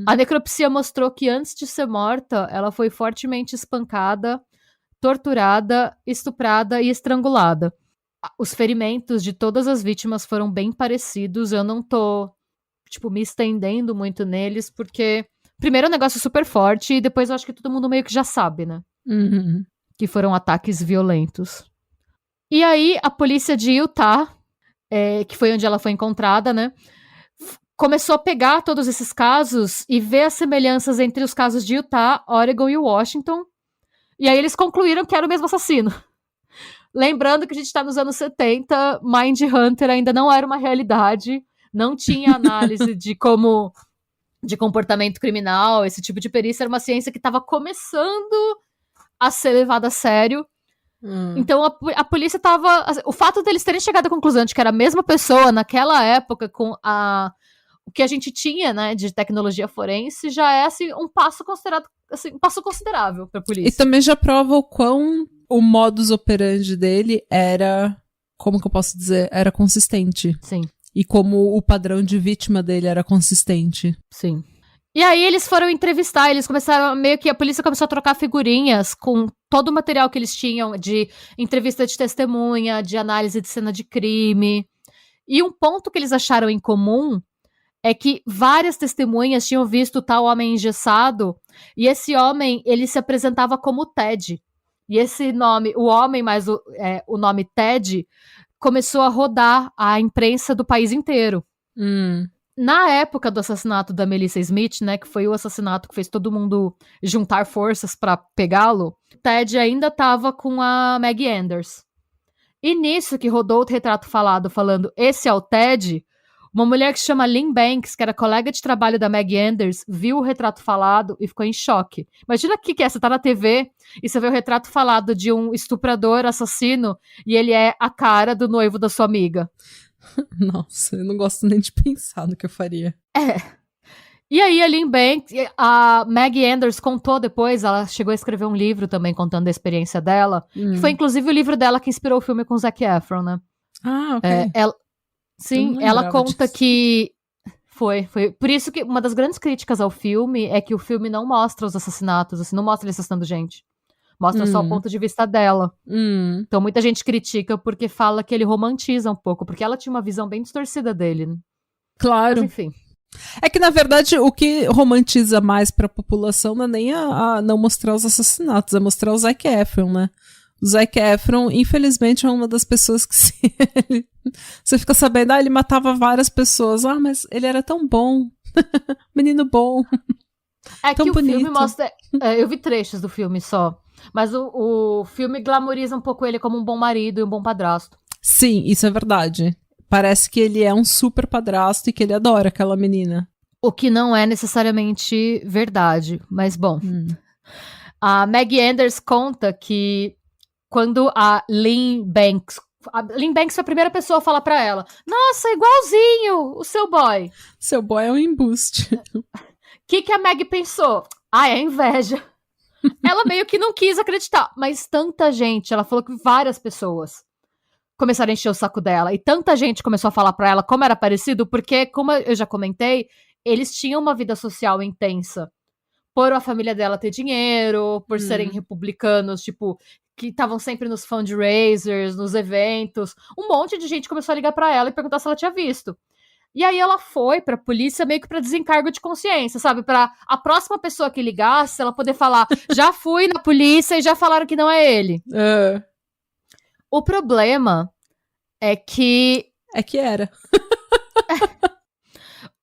A necropsia mostrou que antes de ser morta, ela foi fortemente espancada, torturada, estuprada e estrangulada. Os ferimentos de todas as vítimas foram bem parecidos. Eu não tô, me estendendo muito neles, porque primeiro é um negócio super forte e depois eu acho que todo mundo meio que já sabe, né? Que foram ataques violentos. E aí, a polícia de Utah, que foi onde ela foi encontrada, né? Começou a pegar todos esses casos e ver as semelhanças entre os casos de Utah, Oregon e Washington. E aí eles concluíram que era o mesmo assassino. Lembrando que a gente está nos anos 70, Mindhunter ainda não era uma realidade, não tinha análise de comportamento criminal, esse tipo de perícia, era uma ciência que estava começando a ser levada a sério. Então a polícia estava... O fato deles terem chegado à conclusão de que era a mesma pessoa naquela época, com o que a gente tinha, né, de tecnologia forense, já é assim, um passo considerável para a polícia. E também já prova o quão o modus operandi dele era, como que eu posso dizer, era consistente. Sim. E como o padrão de vítima dele era consistente. Sim. E aí eles foram entrevistar, a polícia começou a trocar figurinhas com todo o material que eles tinham de entrevista de testemunha, de análise de cena de crime. E um ponto que eles acharam em comum é que várias testemunhas tinham visto tal homem engessado, e esse homem, ele se apresentava como Ted. E esse nome, o homem mais o nome Ted, começou a rodar a imprensa do país inteiro. Na época do assassinato da Melissa Smith, né, que foi o assassinato que fez todo mundo juntar forças pra pegá-lo, Ted ainda tava com a Maggie Anders. E nisso que rodou o retrato falado, falando, esse é o Ted, uma mulher que se chama Lynn Banks, que era colega de trabalho da Maggie Anders, viu o retrato falado e ficou em choque. Imagina o que é, você tá na TV e você vê o retrato falado de um estuprador, assassino, e ele é a cara do noivo da sua amiga. Nossa, eu não gosto nem de pensar no que eu faria. E aí a Lynn Banks, a Maggie Anders contou depois, ela chegou a escrever um livro também contando a experiência dela, que foi inclusive o livro dela que inspirou o filme com Zac Efron, né? Ah, ok. Ela conta disso. Que foi. Por isso que uma das grandes críticas ao filme é que o filme não mostra os assassinatos, assim, não mostra ele assassinando gente. Mostra só o ponto de vista dela. Então muita gente critica porque fala que ele romantiza um pouco, porque ela tinha uma visão bem distorcida dele. Né? Claro. Mas, enfim. É que, na verdade, o que romantiza mais pra população não é nem a não mostrar os assassinatos, é mostrar o Zac Efron, né? O Zac Efron, infelizmente, é uma das pessoas que você fica sabendo, ele matava várias pessoas. Mas ele era tão bom. Menino bom. É tão que bonito. O filme mostra... eu vi trechos do filme só. Mas o filme glamoriza um pouco ele como um bom marido e um bom padrasto. Sim, isso é verdade. Parece que ele é um super padrasto e que ele adora aquela menina. O que não é necessariamente verdade. Mas, bom. A Maggie Anders conta que quando a Lynn Banks foi a primeira pessoa a falar pra ela, nossa, igualzinho o seu boy. Seu boy é um embuste. O que a Maggie pensou? É inveja. Ela meio que não quis acreditar, mas tanta gente, ela falou que várias pessoas começaram a encher o saco dela. E tanta gente começou a falar pra ela como era parecido, porque, como eu já comentei, eles tinham uma vida social intensa. Por a família dela ter dinheiro, por serem republicanos, tipo, que estavam sempre nos fundraisers, nos eventos. Um monte de gente começou a ligar pra ela e perguntar se ela tinha visto. E aí ela foi pra polícia meio que pra desencargo de consciência, sabe? Pra a próxima pessoa que ligasse, ela poder falar, já fui na polícia e já falaram que não é ele. O problema é que... É que era.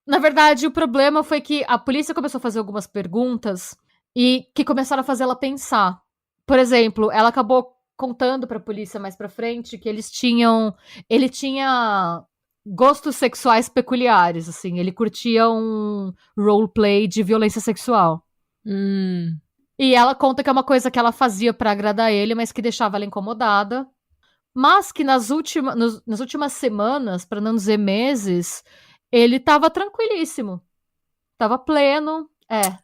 Na verdade, o problema foi que a polícia começou a fazer algumas perguntas e que começaram a fazer ela pensar. Por exemplo, ela acabou contando pra polícia mais pra frente que ele tinha gostos sexuais peculiares, assim. Ele curtia um roleplay de violência sexual. E ela conta que é uma coisa que ela fazia pra agradar ele, mas que deixava ela incomodada. Mas que nas últimas semanas, pra não dizer meses, ele tava tranquilíssimo. Tava pleno.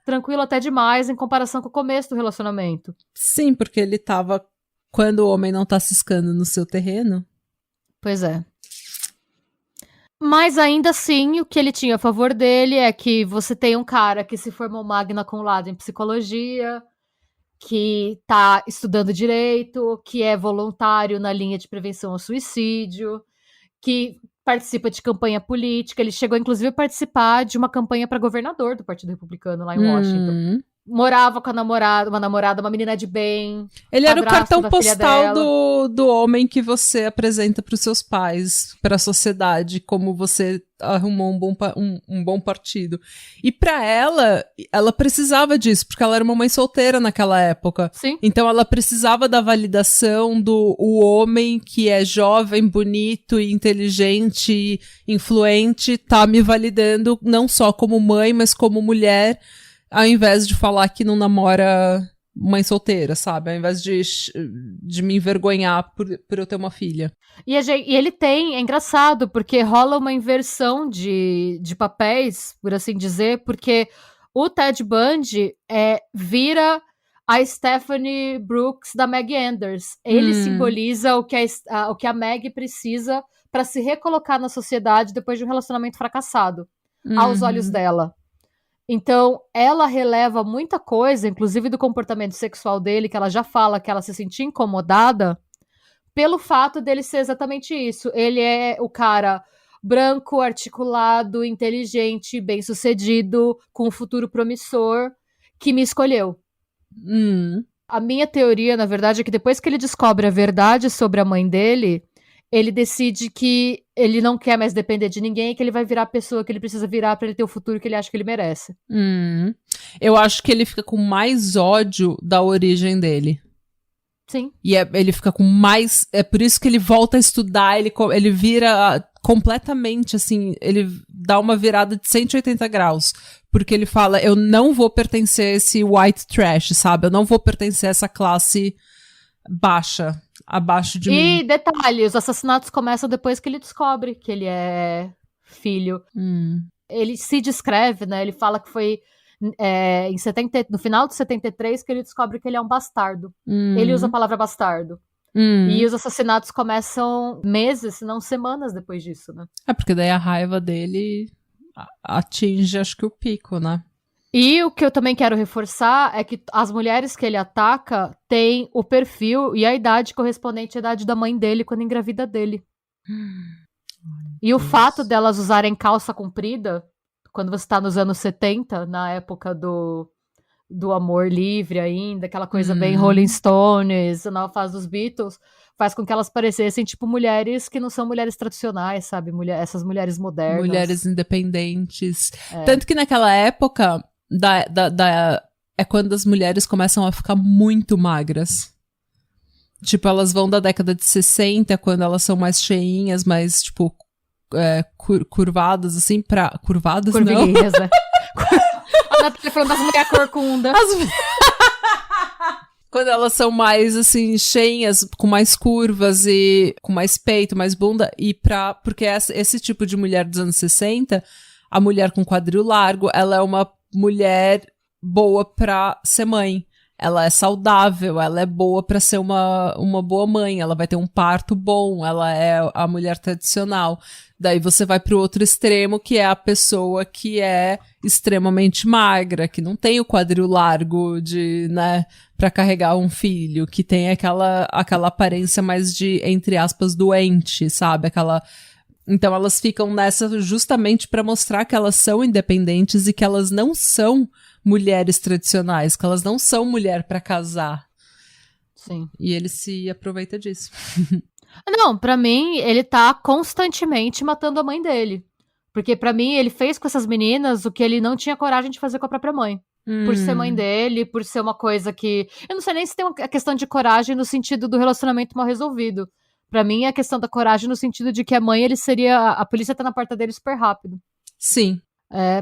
Tranquilo até demais em comparação com o começo do relacionamento. Sim, porque ele tava... Quando o homem não tá ciscando no seu terreno. Pois é. Mas ainda assim, o que ele tinha a favor dele é que você tem um cara que se formou magna cum laude em psicologia, que tá estudando direito, que é voluntário na linha de prevenção ao suicídio, que participa de campanha política. Ele chegou, inclusive, a participar de uma campanha para governador do Partido Republicano lá em Washington. Morava com uma menina de bem. Ele era o cartão postal do homem que você apresenta para os seus pais, para a sociedade, como você arrumou um bom partido. E para ela precisava disso, porque ela era uma mãe solteira naquela época. Sim. Então ela precisava da validação do homem que é jovem, bonito, inteligente, e influente, tá me validando não só como mãe, mas como mulher, ao invés de falar que não namora mãe solteira, sabe? Ao invés de me envergonhar por eu ter uma filha. E ele é engraçado, porque rola uma inversão de papéis, por assim dizer, porque o Ted Bundy vira a Stephanie Brooks da Maggie Anders. Ele simboliza o que a Maggie precisa para se recolocar na sociedade depois de um relacionamento fracassado, aos olhos dela. Então, ela releva muita coisa, inclusive do comportamento sexual dele, que ela já fala que ela se sentia incomodada, pelo fato dele ser exatamente isso. Ele é o cara branco, articulado, inteligente, bem-sucedido, com um futuro promissor, que me escolheu. A minha teoria, na verdade, é que depois que ele descobre a verdade sobre a mãe dele, ele decide que ele não quer mais depender de ninguém, que ele vai virar a pessoa que ele precisa virar pra ele ter o futuro que ele acha que ele merece. Eu acho que ele fica com mais ódio da origem dele. Sim. E ele fica com mais... É por isso que ele volta a estudar, ele vira completamente, assim, ele dá uma virada de 180 graus. Porque ele fala, eu não vou pertencer a esse white trash, sabe? Eu não vou pertencer a essa classe baixa, abaixo de mim. E detalhe, os assassinatos começam depois que ele descobre que ele é filho. Ele se descreve, né? Ele fala que foi no final de 73 que ele descobre que ele é um bastardo. Ele usa a palavra bastardo. E os assassinatos começam meses, se não semanas depois disso, né? Porque daí a raiva dele atinge, acho que, o pico, né? E o que eu também quero reforçar é que as mulheres que ele ataca têm o perfil e a idade correspondente à idade da mãe dele quando engravida dele. E o fato delas usarem calça comprida, quando você tá nos anos 70, na época do amor livre ainda, aquela coisa bem Rolling Stones, na fase dos Beatles, faz com que elas parecessem, tipo, mulheres que não são mulheres tradicionais, sabe? Essas mulheres modernas. Mulheres independentes. Tanto que naquela época, é quando as mulheres começam a ficar muito magras. Tipo, elas vão da década de 60, quando elas são mais cheinhas, mais, tipo, curvadas, assim, curvadas, curvinhas, né? A Natália falando das mulheres corcunda. Quando elas são mais, assim, cheinhas, com mais curvas e com mais peito, mais bunda, porque esse tipo de mulher dos anos 60, a mulher com quadril largo, ela é uma mulher boa pra ser mãe. ela é saudável, ela é boa pra ser uma boa mãe, ela vai ter um parto bom, ela é a mulher tradicional. Daí você vai pro outro extremo, que é a pessoa que é extremamente magra, que não tem o quadril largo de, né, pra carregar um filho, que tem aquela aparência mais de, entre aspas, doente, sabe? Então elas ficam nessa justamente pra mostrar que elas são independentes e que elas não são mulheres tradicionais, que elas não são mulher pra casar. Sim. E ele se aproveita disso. Não, pra mim, ele tá constantemente matando a mãe dele. Porque pra mim, ele fez com essas meninas o que ele não tinha coragem de fazer com a própria mãe. Por ser mãe dele, por ser uma coisa que... Eu não sei nem se tem a questão de coragem no sentido do relacionamento mal resolvido. Pra mim, é a questão da coragem no sentido de que a mãe, ele seria... A polícia tá na porta dele super rápido. Sim.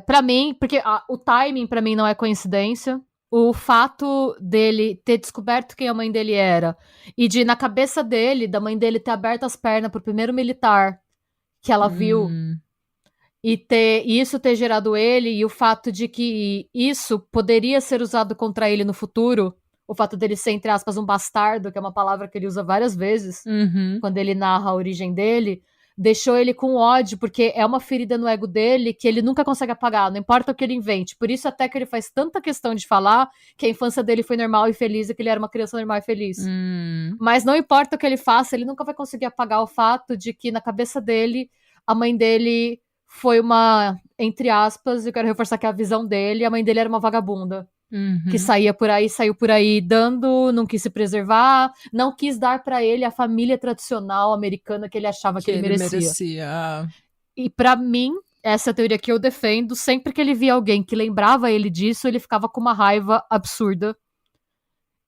Pra mim, porque o timing pra mim não é coincidência. O fato dele ter descoberto quem a mãe dele era e de, na cabeça dele, da mãe dele ter aberto as pernas pro primeiro militar que ela viu e isso ter gerado ele, e o fato de que isso poderia ser usado contra ele no futuro, o fato dele ser, entre aspas, um bastardo, que é uma palavra que ele usa várias vezes quando ele narra a origem dele, deixou ele com ódio, porque é uma ferida no ego dele que ele nunca consegue apagar, não importa o que ele invente. Por isso até que ele faz tanta questão de falar que a infância dele foi normal e feliz e que ele era uma criança normal e feliz. Mas não importa o que ele faça, ele nunca vai conseguir apagar o fato de que na cabeça dele, a mãe dele foi uma, entre aspas, eu quero reforçar que é a visão dele, a mãe dele era uma vagabunda. Que saiu por aí dando, não quis se preservar, não quis dar pra ele a família tradicional americana que ele achava que ele merecia. E pra mim, essa é a teoria que eu defendo, sempre que ele via alguém que lembrava ele disso, ele ficava com uma raiva absurda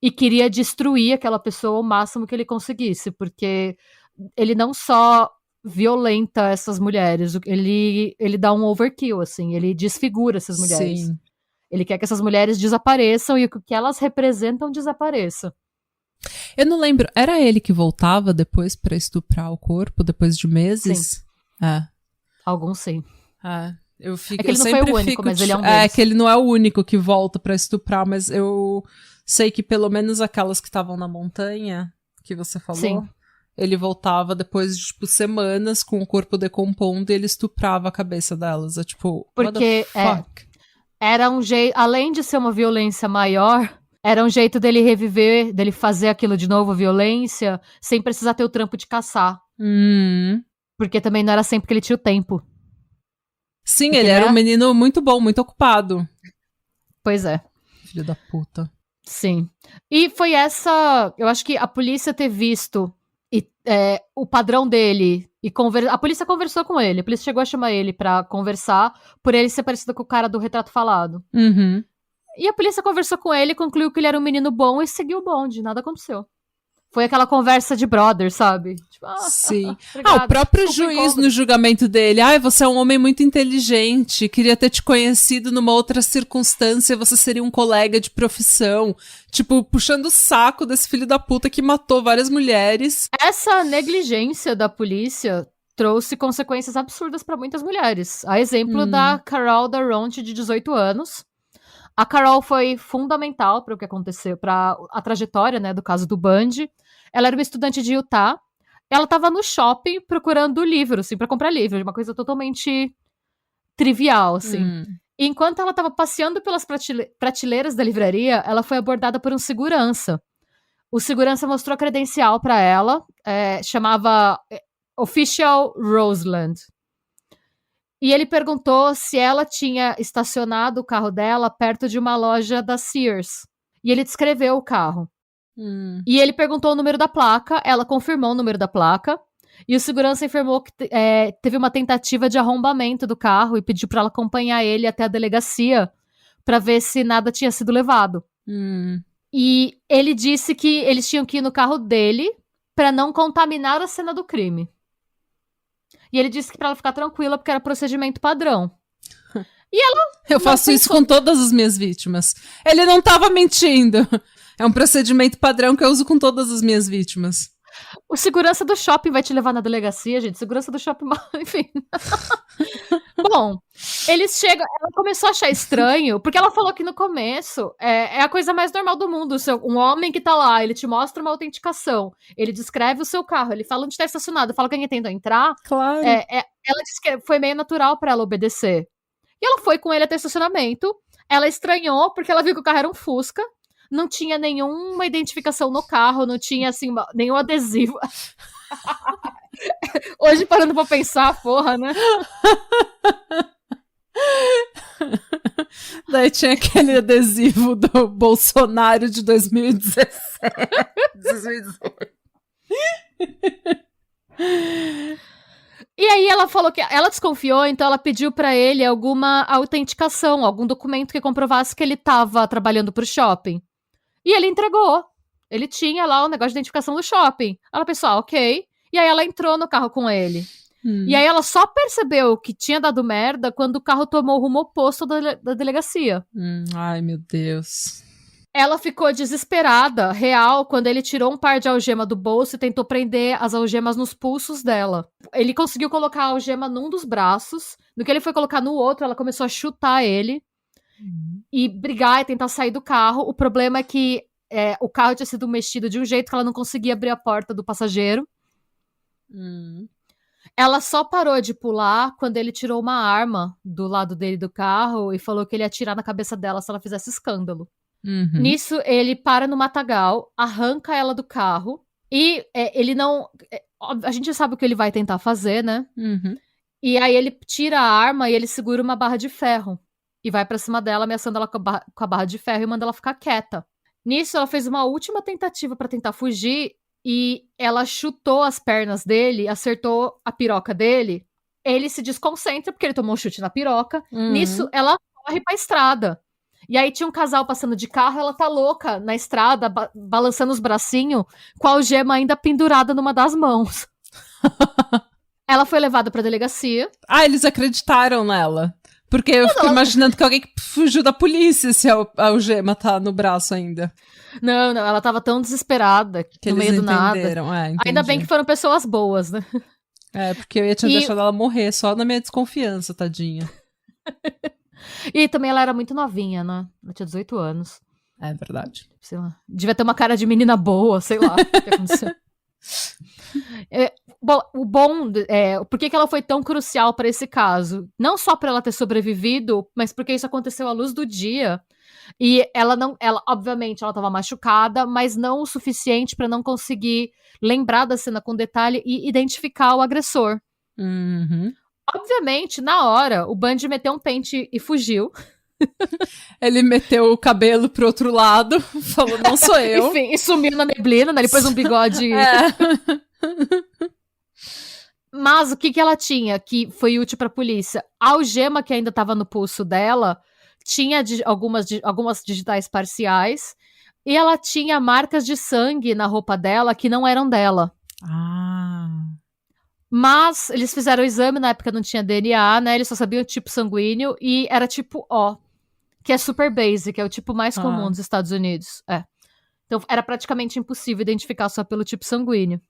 e queria destruir aquela pessoa o máximo que ele conseguisse, porque ele não só violenta essas mulheres, ele dá um overkill, assim, ele desfigura essas mulheres. Sim. Ele quer que essas mulheres desapareçam e o que elas representam desapareça. Eu não lembro, era ele que voltava depois pra estuprar o corpo, depois de meses? Sim. Alguns sim. Eu fico, é que ele não foi o único, mas ele é um deles. É que ele não é o único que volta pra estuprar, mas eu sei que pelo menos aquelas que estavam na montanha, que você falou, sim. Ele voltava depois de, tipo, semanas com o corpo decompondo e ele estuprava a cabeça delas. É tipo, porque what the fuck? Era um jeito, além de ser uma violência maior, era um jeito dele reviver, dele fazer aquilo de novo, violência, sem precisar ter o trampo de caçar. Porque também não era sempre que ele tinha o tempo. Sim, porque ele era um menino muito bom, muito ocupado. Pois é. Filho da puta. Sim. E foi eu acho que a polícia ter visto o padrão dele e a polícia conversou com ele, a polícia chegou a chamar ele pra conversar por ele ser parecido com o cara do retrato falado. E a polícia conversou com ele, concluiu que ele era um menino bom e seguiu o bonde, nada aconteceu. Foi aquela conversa de brother, sabe? Tipo, sim. O próprio juiz no julgamento dele. Você é um homem muito inteligente. Queria ter te conhecido numa outra circunstância. Você seria um colega de profissão. Tipo, puxando o saco desse filho da puta que matou várias mulheres. Essa negligência da polícia trouxe consequências absurdas pra muitas mulheres. A exemplo da Carol Daronte, de 18 anos. A Carol foi fundamental para o que aconteceu, para a trajetória, né, do caso do Bundy. Ela era uma estudante de Utah. Ela estava no shopping procurando livro, assim, para comprar livro, uma coisa totalmente trivial, assim. E enquanto ela estava passeando pelas prateleiras da livraria, ela foi abordada por um segurança. O segurança mostrou a credencial para ela, chamava Official Roseland. E ele perguntou se ela tinha estacionado o carro dela perto de uma loja da Sears. E ele descreveu o carro. E ele perguntou o número da placa, ela confirmou o número da placa. E o segurança informou que teve uma tentativa de arrombamento do carro e pediu para ela acompanhar ele até a delegacia para ver se nada tinha sido levado. E ele disse que eles tinham que ir no carro dele para não contaminar a cena do crime. E ele disse que pra ela ficar tranquila, porque era procedimento padrão. E ela... Eu faço isso com todas as minhas vítimas. Ele não tava mentindo. É um procedimento padrão que eu uso com todas as minhas vítimas. O segurança do shopping vai te levar na delegacia, gente. Segurança do shopping, enfim. Bom, eles chegam. Ela começou a achar estranho, porque ela falou que no começo é a coisa mais normal do mundo. Um homem que tá lá, ele te mostra uma autenticação, ele descreve o seu carro, ele fala onde tá estacionado, fala quem tenta entrar. Claro. Ela disse que foi meio natural pra ela obedecer. E ela foi com ele até o estacionamento. Ela estranhou, porque ela viu que o carro era um Fusca. Não tinha nenhuma identificação no carro, não tinha, assim, nenhum adesivo. Hoje, parando pra pensar, porra, né? Daí tinha aquele adesivo do Bolsonaro de 2017. 2018. E aí ela falou que ela desconfiou, então ela pediu pra ele alguma autenticação, algum documento que comprovasse que ele tava trabalhando pro shopping. E ele entregou. Ele tinha lá o negócio de identificação do shopping. Ela pensou, ok. E aí ela entrou no carro com ele. E aí ela só percebeu que tinha dado merda quando o carro tomou o rumo oposto da delegacia. Ai, meu Deus. Ela ficou desesperada, real, quando ele tirou um par de algema do bolso e tentou prender as algemas nos pulsos dela. Ele conseguiu colocar a algema num dos braços. No que ele foi colocar no outro, ela começou a chutar ele. E brigar e tentar sair do carro. O problema é que o carro tinha sido mexido de um jeito que ela não conseguia abrir a porta do passageiro. Ela só parou de pular quando ele tirou uma arma do lado dele do carro e falou que ele ia atirar na cabeça dela se ela fizesse escândalo. Nisso, ele para no matagal, arranca ela do carro e ele não... a gente sabe o que ele vai tentar fazer, né? E aí ele tira a arma e ele segura uma barra de ferro. E vai pra cima dela, ameaçando ela com a barra de ferro e manda ela ficar quieta. Nisso, ela fez uma última tentativa pra tentar fugir e ela chutou as pernas dele, acertou a piroca dele. Ele se desconcentra porque ele tomou um chute na piroca. Nisso, ela corre pra estrada. E aí tinha um casal passando de carro, ela tá louca na estrada, balançando os bracinhos, com a algema ainda pendurada numa das mãos. Ela foi levada pra delegacia. Ah, eles acreditaram nela. Porque eu fico imaginando que alguém fugiu da polícia se a algema tá no braço ainda. Não, ela tava tão desesperada que no meio do nada. Ainda bem que foram pessoas boas, né? Porque eu tinha deixado ela morrer só na minha desconfiança, tadinha. E também ela era muito novinha, né? Ela tinha 18 anos. É verdade. Sei lá. Devia ter uma cara de menina boa, sei lá o que aconteceu. Por que ela foi tão crucial para esse caso? Não só para ela ter sobrevivido, mas porque isso aconteceu à luz do dia. E ela obviamente, ela estava machucada, mas não o suficiente para não conseguir lembrar da cena com detalhe e identificar o agressor. Obviamente, na hora, o Bundy meteu um pente e fugiu. Ele meteu o cabelo pro outro lado, falou, não sou eu. Enfim, e sumiu na neblina, né? Ele pôs um bigode. Mas o que ela tinha que foi útil pra polícia? A algema que ainda tava no pulso dela tinha algumas digitais parciais e ela tinha marcas de sangue na roupa dela que não eram dela. Mas eles fizeram o exame, na época não tinha DNA, né? Eles só sabiam o tipo sanguíneo e era tipo O, que é super basic, é o tipo mais comum dos Estados Unidos. Então era praticamente impossível identificar só pelo tipo sanguíneo.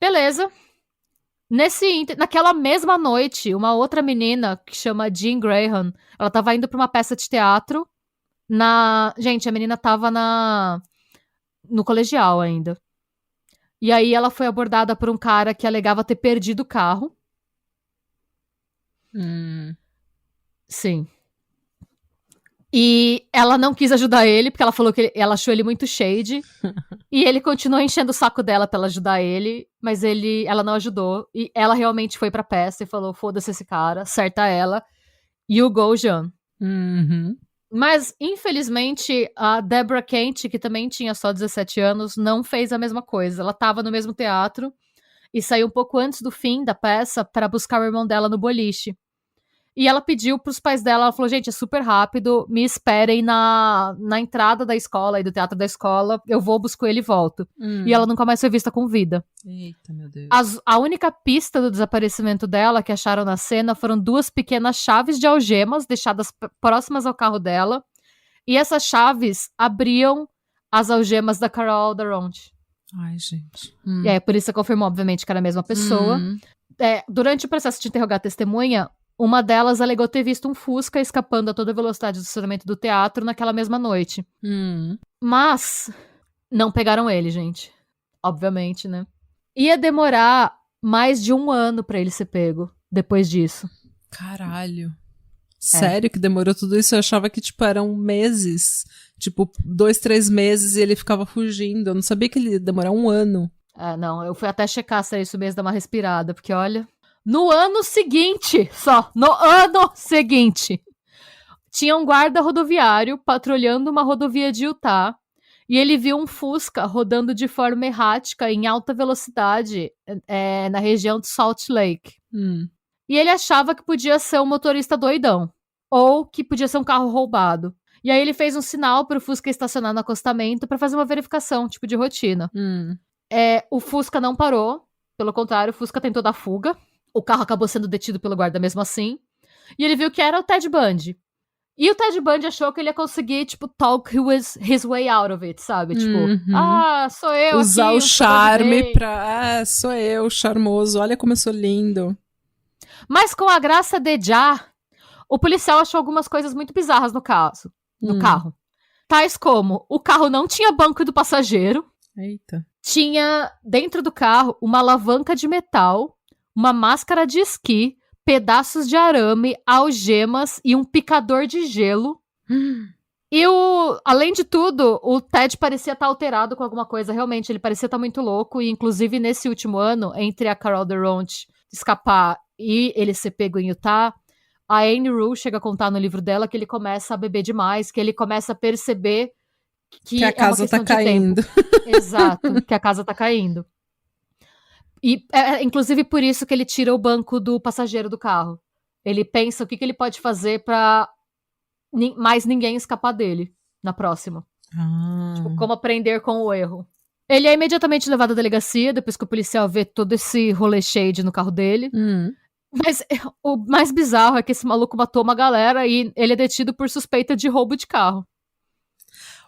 Beleza. Naquela mesma noite, uma outra menina que chama Jean Graham, ela tava indo pra uma peça de teatro Gente, a menina tava no colegial ainda. E aí ela foi abordada por um cara que alegava ter perdido o carro. Sim. E ela não quis ajudar ele, porque ela falou que ela achou ele muito shady. E ele continuou enchendo o saco dela pra ela ajudar ele, mas ela não ajudou. E ela realmente foi pra peça e falou, foda-se esse cara, certa ela. You go, Jean. Mas, infelizmente, a Deborah Kent, que também tinha só 17 anos, não fez a mesma coisa. Ela tava no mesmo teatro e saiu um pouco antes do fim da peça para buscar o irmão dela no boliche. E ela pediu pros pais dela, ela falou, gente, é super rápido, me esperem na entrada da escola e do teatro da escola, eu vou, busco ele e volto. E ela nunca mais foi vista com vida. Eita, meu Deus. A única pista do desaparecimento dela que acharam na cena foram 2 pequenas chaves de algemas deixadas próximas ao carro dela, e essas chaves abriam as algemas da Carol Durant. Ai, gente. E aí a polícia confirmou, obviamente, que era a mesma pessoa. Durante o processo de interrogar a testemunha, uma delas alegou ter visto um Fusca escapando a toda velocidade do estacionamento do teatro naquela mesma noite. Mas não pegaram ele, gente. Obviamente, né? Ia demorar mais de 1 ano pra ele ser pego depois disso. Caralho. Sério que demorou tudo isso? Eu achava que, tipo, eram meses. Tipo, 2, 3 meses e ele ficava fugindo. Eu não sabia que ele ia demorar 1 ano. Não, eu fui até checar se era isso mesmo, dar uma respirada, porque olha... No ano seguinte, tinha um guarda rodoviário patrulhando uma rodovia de Utah e ele viu um Fusca rodando de forma errática em alta velocidade na região de Salt Lake. E ele achava que podia ser um motorista doidão ou que podia ser um carro roubado. E aí ele fez um sinal para o Fusca estacionar no acostamento para fazer uma verificação, tipo de rotina. O Fusca não parou, pelo contrário, o Fusca tentou dar fuga. O carro acabou sendo detido pelo guarda mesmo assim. E ele viu que era o Ted Bundy. E o Ted Bundy achou que ele ia conseguir, tipo, talk his way out of it, sabe? Tipo, sou eu usar aqui. O charme pra... sou eu, charmoso. Olha como eu sou lindo. Mas com a graça de Já, o policial achou algumas coisas muito bizarras no carro. Tais como, o carro não tinha banco do passageiro. Eita. Tinha, dentro do carro, uma alavanca de metal, uma máscara de esqui, pedaços de arame, algemas e um picador de gelo. E além de tudo, o Ted parecia estar alterado com alguma coisa. Realmente, ele parecia estar muito louco. E inclusive, nesse último ano, entre a Carol Durant escapar e ele ser pego em Utah, a Anne Rule chega a contar no livro dela que ele começa a beber demais, que ele começa a perceber que a casa tá caindo. Exato, que a casa tá caindo. E inclusive por isso que ele tira o banco do passageiro do carro. Ele pensa o que ele pode fazer pra mais ninguém escapar dele na próxima. Tipo, como aprender com o erro. Ele é imediatamente levado à delegacia, depois que o policial vê todo esse rolê shade no carro dele. Mas o mais bizarro é que esse maluco matou uma galera e ele é detido por suspeita de roubo de carro.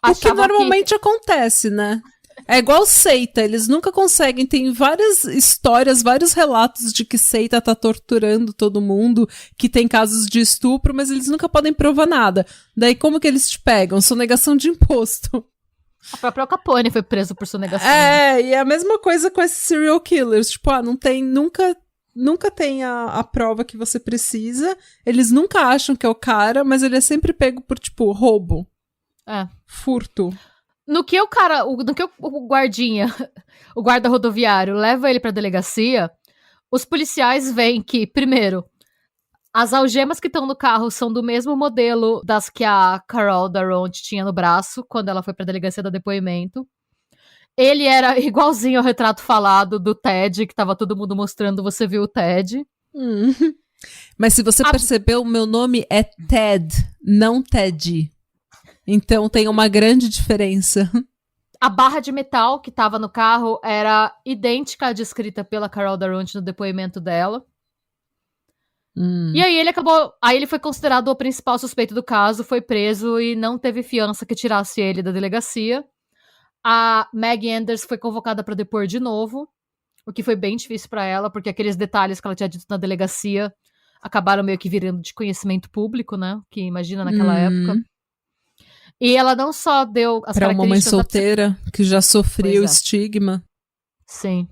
O que normalmente acontece, né? É igual seita, eles nunca conseguem. Tem várias histórias, vários relatos de que seita tá torturando todo mundo, que tem casos de estupro, mas eles nunca podem provar nada. Daí como que eles te pegam? Sonegação de imposto. A própria Al Capone foi preso por sonegação. E é a mesma coisa com esses serial killers. Tipo, não tem, nunca tem a prova que você precisa. Eles nunca acham que é o cara, mas ele é sempre pego por, tipo, roubo. Furto. No que o guardinha, o guarda rodoviário, leva ele pra delegacia, os policiais veem que, primeiro, as algemas que estão no carro são do mesmo modelo das que a Carol Durant tinha no braço, quando ela foi pra delegacia dar depoimento. Ele era igualzinho ao retrato falado do Ted, que tava todo mundo mostrando, você viu o Ted. Mas se você percebeu, o meu nome é Ted, não Ted. Então tem uma grande diferença. A barra de metal que tava no carro era idêntica à descrita pela Carol Durant no depoimento dela. E aí ele foi considerado o principal suspeito do caso, foi preso e não teve fiança que tirasse ele da delegacia. A Maggie Enders foi convocada para depor de novo, o que foi bem difícil para ela, porque aqueles detalhes que ela tinha dito na delegacia acabaram meio que virando de conhecimento público, né? Que imagina naquela época. E ela não só deu as pra uma mãe solteira que já sofria o estigma. Sim.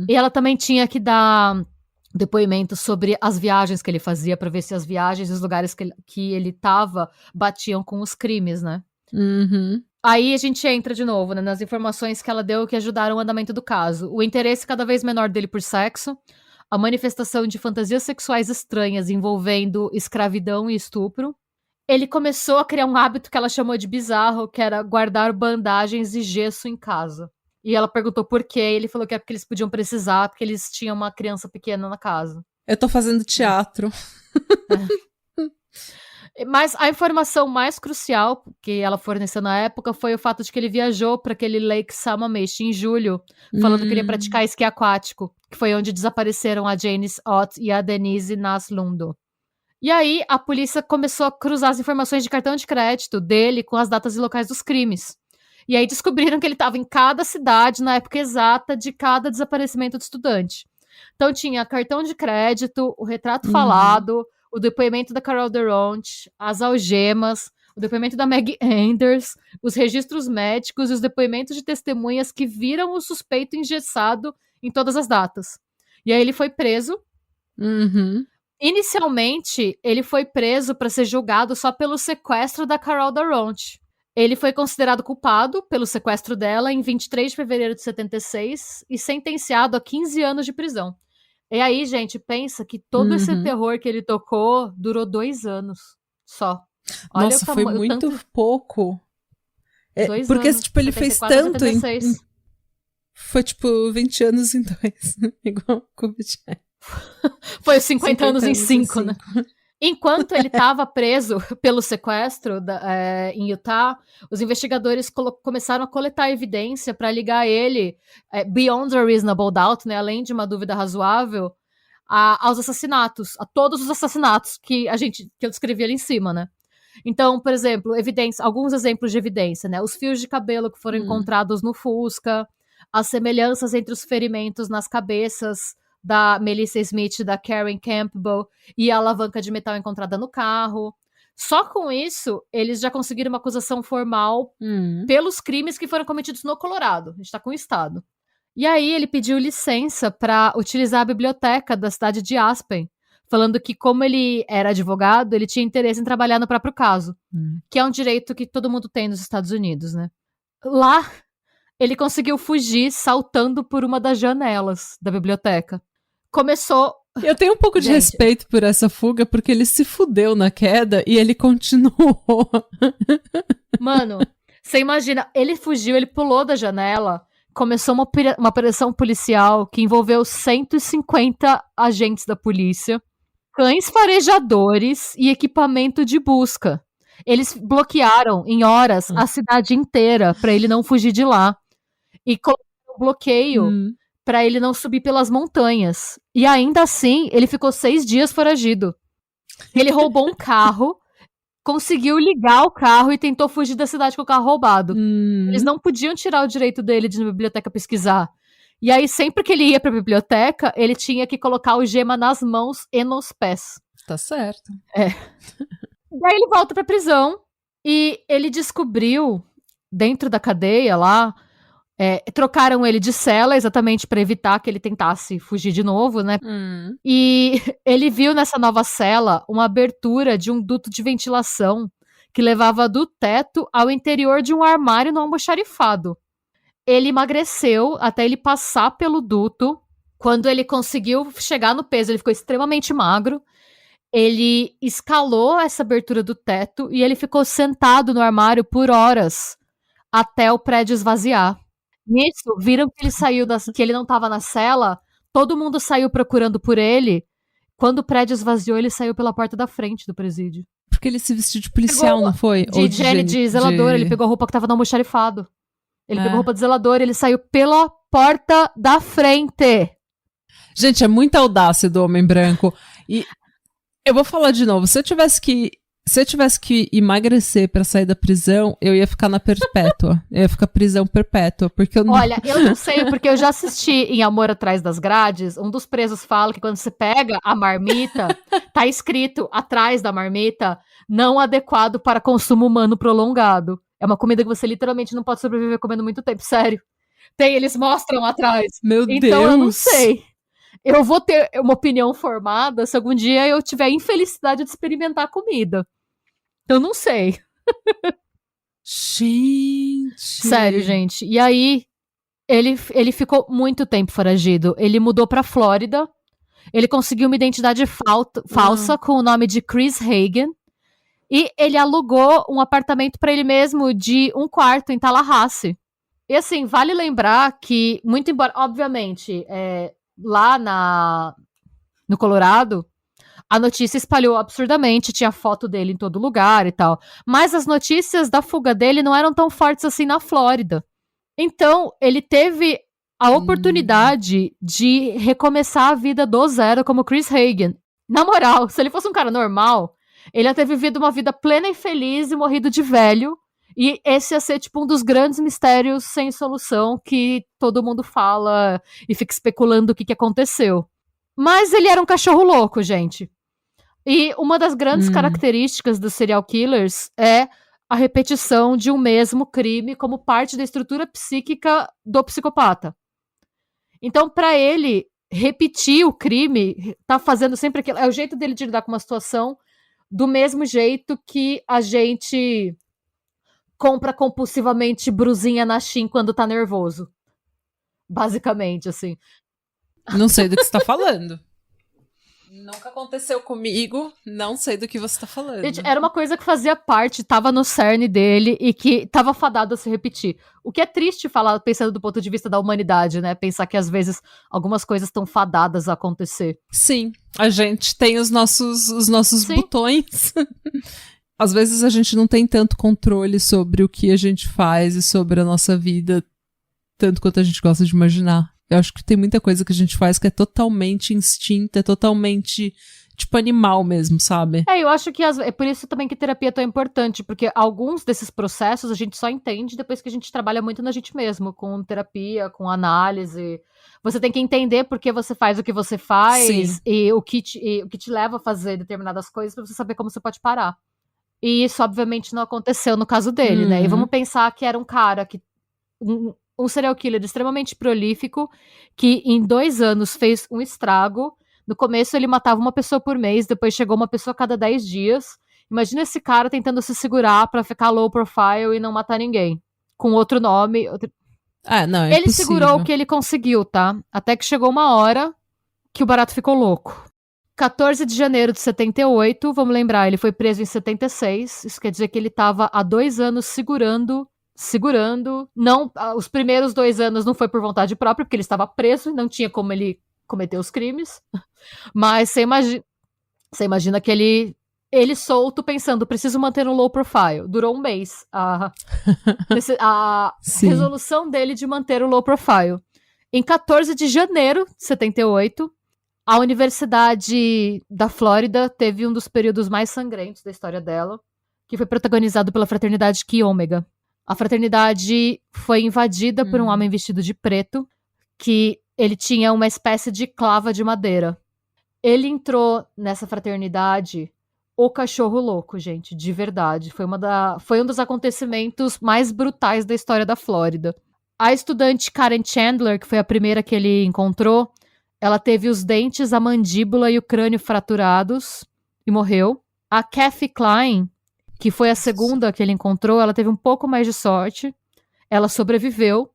E ela também tinha que dar depoimento sobre as viagens que ele fazia, pra ver se as viagens e os lugares que ele tava batiam com os crimes, né? Aí a gente entra de novo, né, nas informações que ela deu que ajudaram o andamento do caso. O interesse cada vez menor dele por sexo, a manifestação de fantasias sexuais estranhas envolvendo escravidão e estupro. Ele começou a criar um hábito que ela chamou de bizarro, que era guardar bandagens e gesso em casa. E ela perguntou por quê, e ele falou que é porque eles podiam precisar, porque eles tinham uma criança pequena na casa. Eu tô fazendo teatro. Mas a informação mais crucial que ela forneceu na época foi o fato de que ele viajou para aquele Lake Sammamish em julho, falando que ele ia praticar esqui aquático, que foi onde desapareceram a Janice Ott e a Denise Naslundo. E aí, a polícia começou a cruzar as informações de cartão de crédito dele com as datas e locais dos crimes. E aí descobriram que ele estava em cada cidade na época exata de cada desaparecimento do estudante. Então tinha cartão de crédito, o retrato falado, o depoimento da Carol Durant, as algemas, o depoimento da Maggie Anders, os registros médicos e os depoimentos de testemunhas que viram o suspeito engessado em todas as datas. E aí ele foi preso. Inicialmente, ele foi preso para ser julgado só pelo sequestro da Carol Durant. Ele foi considerado culpado pelo sequestro dela em 23 de fevereiro de 76 e sentenciado a 15 anos de prisão. E aí, gente, pensa que todo esse terror que ele tocou durou 2 anos só. Olha, nossa, foi muito pouco. Porque, anos, tipo, ele 74, fez tanto foi, tipo, 20 anos em 2. Igual o Kubitschek. Foi 50 anos em 5, né? Enquanto ele estava preso pelo sequestro em Utah, os investigadores começaram a coletar evidência para ligar ele, beyond a reasonable doubt, né, além de uma dúvida razoável, aos assassinatos, a todos os assassinatos que eu descrevi ali em cima, né? Então, por exemplo, alguns exemplos de evidência, né? Os fios de cabelo que foram encontrados no Fusca, as semelhanças entre os ferimentos nas cabeças da Melissa Smith e da Karen Campbell e a alavanca de metal encontrada no carro. Só com isso, eles já conseguiram uma acusação formal pelos crimes que foram cometidos no Colorado. A gente tá com o estado. E aí ele pediu licença para utilizar a biblioteca da cidade de Aspen, falando que como ele era advogado, ele tinha interesse em trabalhar no próprio caso, que é um direito que todo mundo tem nos Estados Unidos, né? Lá, ele conseguiu fugir saltando por uma das janelas da biblioteca. Começou... Eu tenho um pouco de respeito por essa fuga, porque ele se fudeu na queda e ele continuou. Mano, você imagina, ele fugiu, ele pulou da janela, começou uma operação policial que envolveu 150 agentes da polícia, cães farejadores e equipamento de busca. Eles bloquearam em horas a cidade inteira para ele não fugir de lá. E colocaram um bloqueio para ele não subir pelas montanhas. E ainda assim, ele ficou 6 dias foragido. Ele roubou um carro, conseguiu ligar o carro e tentou fugir da cidade com o carro roubado. Eles não podiam tirar o direito dele de ir na biblioteca pesquisar. E aí, sempre que ele ia pra biblioteca, ele tinha que colocar algema nas mãos e nos pés. Tá certo. Daí ele volta pra prisão e ele descobriu, dentro da cadeia lá, trocaram ele de cela exatamente para evitar que ele tentasse fugir de novo, né? E ele viu nessa nova cela uma abertura de um duto de ventilação que levava do teto ao interior de um armário não almoxarifado. Ele emagreceu até ele passar pelo duto. Quando ele conseguiu chegar no peso, ele ficou extremamente magro. Ele escalou essa abertura do teto e ele ficou sentado no armário por horas até o prédio esvaziar. Nisso, viram que ele saiu que ele não estava na cela, todo mundo saiu procurando por ele. Quando o prédio esvaziou, ele saiu pela porta da frente do presídio. Porque ele se vestiu de policial, não foi? De zelador, ele pegou a roupa que estava no almoxarifado. Ele pegou a roupa de zelador e ele saiu pela porta da frente. Gente, é muita audácia do homem branco. E eu vou falar de novo, se eu tivesse que emagrecer pra sair da prisão, eu ia ficar na perpétua. Eu ia ficar prisão perpétua, porque eu não... Olha, eu não sei, porque eu já assisti em Amor Atrás das Grades, um dos presos fala que quando você pega a marmita, tá escrito atrás da marmita, não adequado para consumo humano prolongado. É uma comida que você literalmente não pode sobreviver comendo muito tempo, sério. Eles mostram atrás. Meu Deus! Então eu não sei. Eu vou ter uma opinião formada se algum dia eu tiver a infelicidade de experimentar comida. Eu não sei. Gente! Sério, gente. E aí, ele ficou muito tempo foragido. Ele mudou pra Flórida. Ele conseguiu uma identidade falsa com o nome de Chris Hagen. E ele alugou um apartamento pra ele mesmo de 1 quarto em Tallahassee. E assim, vale lembrar que, muito embora, obviamente... lá no Colorado, a notícia espalhou absurdamente, tinha foto dele em todo lugar e tal. Mas as notícias da fuga dele não eram tão fortes assim na Flórida. Então, ele teve a oportunidade de recomeçar a vida do zero como Chris Hagen. Na moral, se ele fosse um cara normal, ele ia ter vivido uma vida plena e feliz e morrido de velho. E esse ia ser, tipo, um dos grandes mistérios sem solução que todo mundo fala e fica especulando o que aconteceu. Mas ele era um cachorro louco, gente. E uma das grandes características dos serial killers é a repetição de um mesmo crime como parte da estrutura psíquica do psicopata. Então, para ele repetir o crime, tá fazendo sempre aquilo. É o jeito dele de lidar com uma situação do mesmo jeito que a gente compra compulsivamente brusinha na Shein quando tá nervoso. Basicamente, assim. Não sei do que você tá falando. Nunca aconteceu comigo, não sei do que você tá falando. Gente, era uma coisa que fazia parte, tava no cerne dele e que tava fadado a se repetir. O que é triste falar, pensando do ponto de vista da humanidade, né? Pensar que às vezes algumas coisas estão fadadas a acontecer. Sim, a gente tem os nossos botões. Às vezes a gente não tem tanto controle sobre o que a gente faz e sobre a nossa vida, tanto quanto a gente gosta de imaginar. Eu acho que tem muita coisa que a gente faz que é totalmente instinto, é totalmente, tipo, animal mesmo, sabe? Eu acho que é por isso também que terapia é tão importante, porque alguns desses processos a gente só entende depois que a gente trabalha muito na gente mesmo, com terapia, com análise. Você tem que entender por que você faz o que você faz. Sim. E o que te leva a fazer determinadas coisas pra você saber como você pode parar. E isso, obviamente, não aconteceu no caso dele, né? E vamos pensar que era um cara que... Um serial killer extremamente prolífico, que em 2 anos fez um estrago. No começo ele matava uma pessoa por mês, depois chegou uma pessoa a cada 10 dias. Imagina esse cara tentando se segurar pra ficar low profile e não matar ninguém. Com outro nome. Não, é ele impossível. segurou o que ele conseguiu, tá? Até que chegou uma hora que o barato ficou louco. 14 de janeiro de 78, vamos lembrar, ele foi preso em 76. Isso quer dizer que ele tava há 2 anos segurando, não, os primeiros 2 anos não foi por vontade própria, porque ele estava preso e não tinha como ele cometer os crimes, mas você imagina que ele solto pensando, preciso manter um low profile, durou 1 mês, a resolução dele de manter o low profile. Em 14 de janeiro de 78, a Universidade da Flórida teve um dos períodos mais sangrentos da história dela, que foi protagonizado pela fraternidade Chi Omega. A fraternidade foi invadida por um homem vestido de preto, que ele tinha uma espécie de clava de madeira. Ele entrou nessa fraternidade, o cachorro louco, gente, de verdade. Foi um dos acontecimentos mais brutais da história da Flórida. A estudante Karen Chandler, que foi a primeira que ele encontrou, ela teve os dentes, a mandíbula e o crânio fraturados e morreu. A Kathy Klein, que foi a segunda que ele encontrou, ela teve um pouco mais de sorte. Ela sobreviveu,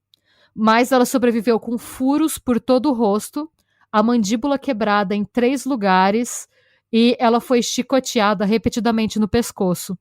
mas ela sobreviveu com furos por todo o rosto, a mandíbula quebrada em 3 lugares e ela foi chicoteada repetidamente no pescoço.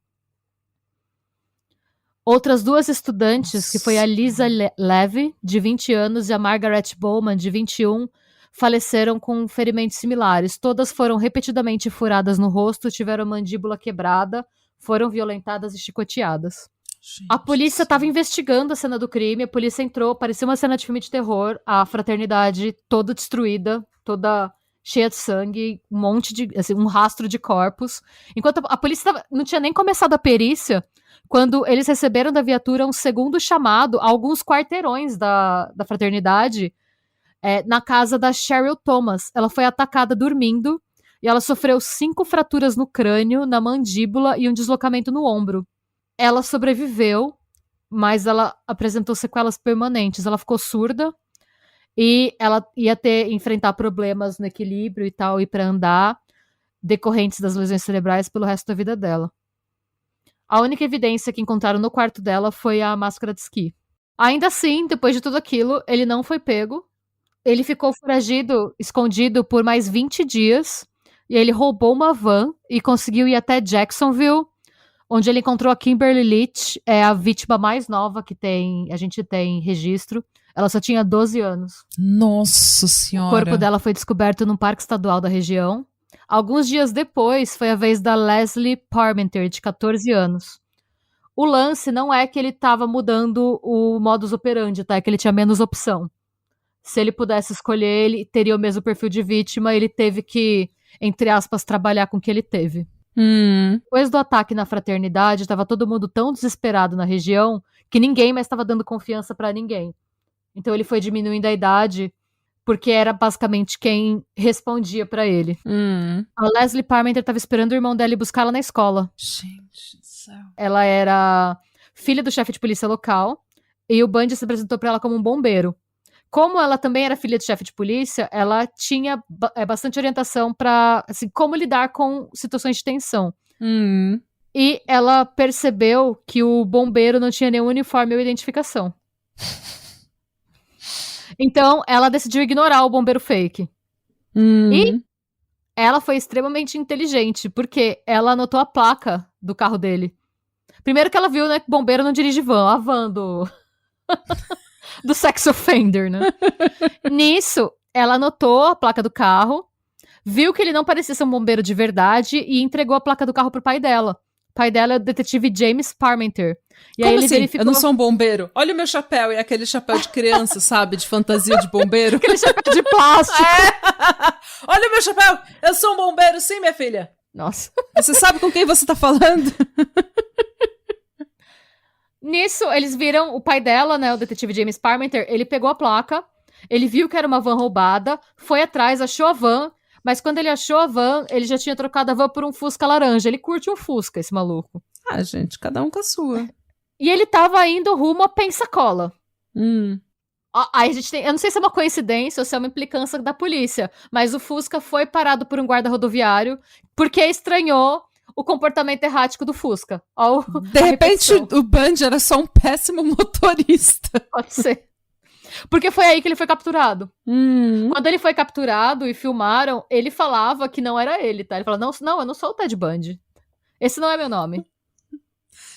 Outras 2 estudantes, que foi a Lisa Levy, de 20 anos, e a Margaret Bowman, de 21, faleceram com ferimentos similares. Todas foram repetidamente furadas no rosto, tiveram a mandíbula quebrada, foram violentadas e chicoteadas. Gente, a polícia estava investigando a cena do crime, a polícia entrou, parecia uma cena de filme de terror, a fraternidade toda destruída, toda cheia de sangue, um monte de, assim, um rastro de corpos. Enquanto a polícia não tinha nem começado a perícia, quando eles receberam da viatura um segundo chamado a alguns quarteirões da fraternidade, na casa da Cheryl Thomas. Ela foi atacada dormindo e ela sofreu 5 fraturas no crânio, na mandíbula e um deslocamento no ombro. Ela sobreviveu, mas ela apresentou sequelas permanentes. Ela ficou surda e ela ia enfrentar problemas no equilíbrio e tal, e para andar, decorrentes das lesões cerebrais pelo resto da vida dela. A única evidência que encontraram no quarto dela foi a máscara de esqui. Ainda assim, depois de tudo aquilo, ele não foi pego. Ele ficou foragido, escondido por mais 20 dias, e ele roubou uma van e conseguiu ir até Jacksonville, onde ele encontrou a Kimberly Leach, a vítima mais nova que a gente tem registro. Ela só tinha 12 anos. Nossa Senhora! O corpo dela foi descoberto num parque estadual da região. Alguns dias depois, foi a vez da Leslie Parmenter, de 14 anos. O lance não é que ele estava mudando o modus operandi, tá? É que ele tinha menos opção. Se ele pudesse escolher, ele teria o mesmo perfil de vítima, ele teve que, entre aspas, trabalhar com o que ele teve. Depois do ataque na fraternidade, estava todo mundo tão desesperado na região que ninguém mais estava dando confiança pra ninguém. Então ele foi diminuindo a idade, porque era basicamente quem respondia pra ele. A Leslie Parmenter estava esperando o irmão dela ir buscá-la na escola. Gente do céu. Ela era filha do chefe de polícia local, e o Bundy se apresentou pra ela como um bombeiro. Como ela também era filha de chefe de polícia, ela tinha bastante orientação pra, assim, como lidar com situações de tensão. E ela percebeu que o bombeiro não tinha nenhum uniforme ou identificação. Então, ela decidiu ignorar o bombeiro fake. E ela foi extremamente inteligente, porque ela anotou a placa do carro dele. Primeiro que ela viu, né, que bombeiro não dirige van, a van do sex offender, né? Nisso, ela anotou a placa do carro, viu que ele não parecia ser um bombeiro de verdade e entregou a placa do carro pro pai dela. O pai dela é o detetive James Parmenter. E Como aí ele assim? verificou... Eu não sou um bombeiro. Olha o meu chapéu, e aquele chapéu de criança, sabe? De fantasia de bombeiro. Aquele chapéu de plástico. Olha o meu chapéu! Eu sou um bombeiro, sim, minha filha. Nossa. Você sabe com quem você tá falando? Nisso, eles viram o pai dela, né, o detetive James Parmenter, ele pegou a placa, ele viu que era uma van roubada, foi atrás, achou a van, mas quando ele achou a van, ele já tinha trocado a van por um Fusca laranja. Ele curte um Fusca, esse maluco. Ah, gente, cada um com a sua. E ele tava indo rumo a Pensacola. Aí a gente tem, eu não sei se é uma coincidência ou se é uma implicância da polícia, mas o Fusca foi parado por um guarda rodoviário porque estranhou o comportamento errático do Fusca. De repente, o Bundy era só um péssimo motorista. Pode ser. Porque foi aí que ele foi capturado. Quando ele foi capturado e filmaram, ele falava que não era ele, tá? Ele falava, não, eu não sou o Ted Bundy. Esse não é meu nome.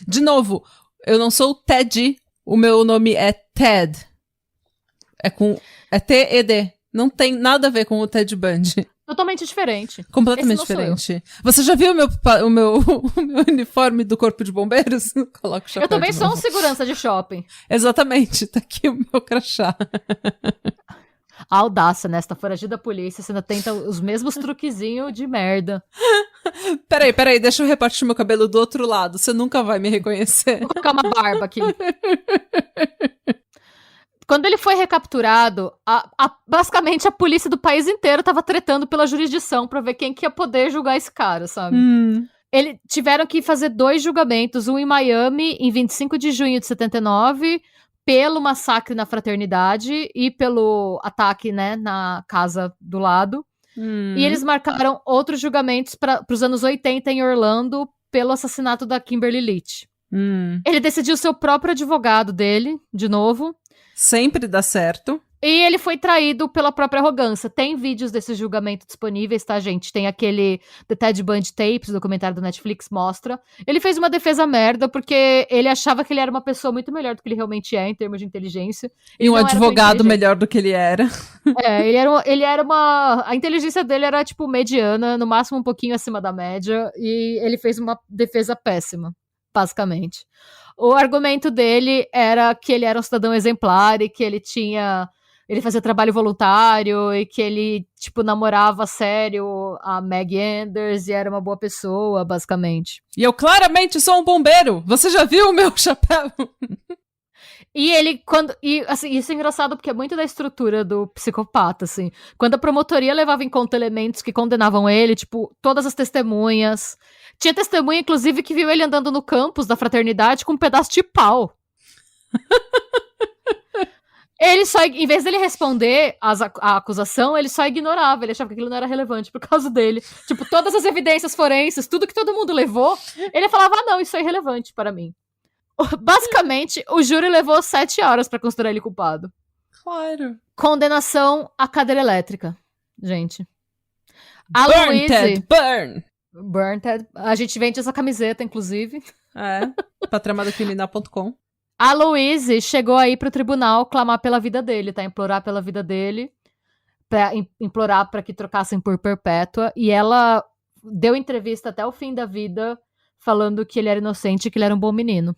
De novo, eu não sou o Ted, o meu nome é Ted. É T-E-D. Não tem nada a ver com o Ted Bundy. Totalmente diferente. Completamente diferente. Você já viu o meu uniforme do Corpo de Bombeiros? Coloca o chapéu. Eu também de sou novo. um segurança de shopping. Exatamente, tá aqui o meu crachá. A audácia, né? Você tá foragida da polícia, você ainda tenta os mesmos truquezinhos de merda. Peraí, deixa eu repartir meu cabelo do outro lado. Você nunca vai me reconhecer. Vou colocar uma barba aqui. Quando ele foi recapturado, basicamente a polícia do país inteiro tava tretando pela jurisdição pra ver quem que ia poder julgar esse cara, sabe? Eles tiveram que fazer 2 julgamentos, um em Miami, em 25 de junho de 79, pelo massacre na fraternidade e pelo ataque, né, na casa do lado. E eles marcaram outros julgamentos pros anos 80 em Orlando pelo assassinato da Kimberly Leach. Ele decidiu ser o próprio advogado dele, de novo. Sempre dá certo. E ele foi traído pela própria arrogância. Tem vídeos desse julgamento disponíveis, tá, gente? Tem aquele The Ted Bundy Tapes, documentário do Netflix, mostra. Ele fez uma defesa merda porque ele achava que ele era uma pessoa muito melhor do que ele realmente é, em termos de inteligência. E um advogado melhor do que ele era. Ele era uma... A inteligência dele era, tipo, mediana, no máximo um pouquinho acima da média. E ele fez uma defesa péssima, basicamente. O argumento dele era que ele era um cidadão exemplar e que ele fazia trabalho voluntário e que ele, tipo, namorava a sério a Meg Anders e era uma boa pessoa, basicamente. E eu claramente sou um bombeiro! Você já viu o meu chapéu? E ele, assim, isso é engraçado porque é muito da estrutura do psicopata, assim. Quando a promotoria levava em conta elementos que condenavam ele, tipo, todas as testemunhas. Tinha testemunha, inclusive, que viu ele andando no campus da fraternidade com um pedaço de pau. Ele só, em vez dele responder a acusação, ele só ignorava. Ele achava que aquilo não era relevante por causa dele. Tipo, todas as evidências forenses, tudo que todo mundo levou, ele falava, não, isso é irrelevante para mim. Basicamente, o júri levou 7 horas pra considerar ele culpado. Claro. Condenação à cadeira elétrica, gente. A Burn, Ted, burn! Burn, Ted. A gente vende essa camiseta, inclusive. Patramadocriminal.com. A Louise chegou aí pro tribunal clamar pela vida dele, tá? Implorar pela vida dele. Implorar pra que trocassem por perpétua. E ela deu entrevista até o fim da vida falando que ele era inocente e que ele era um bom menino.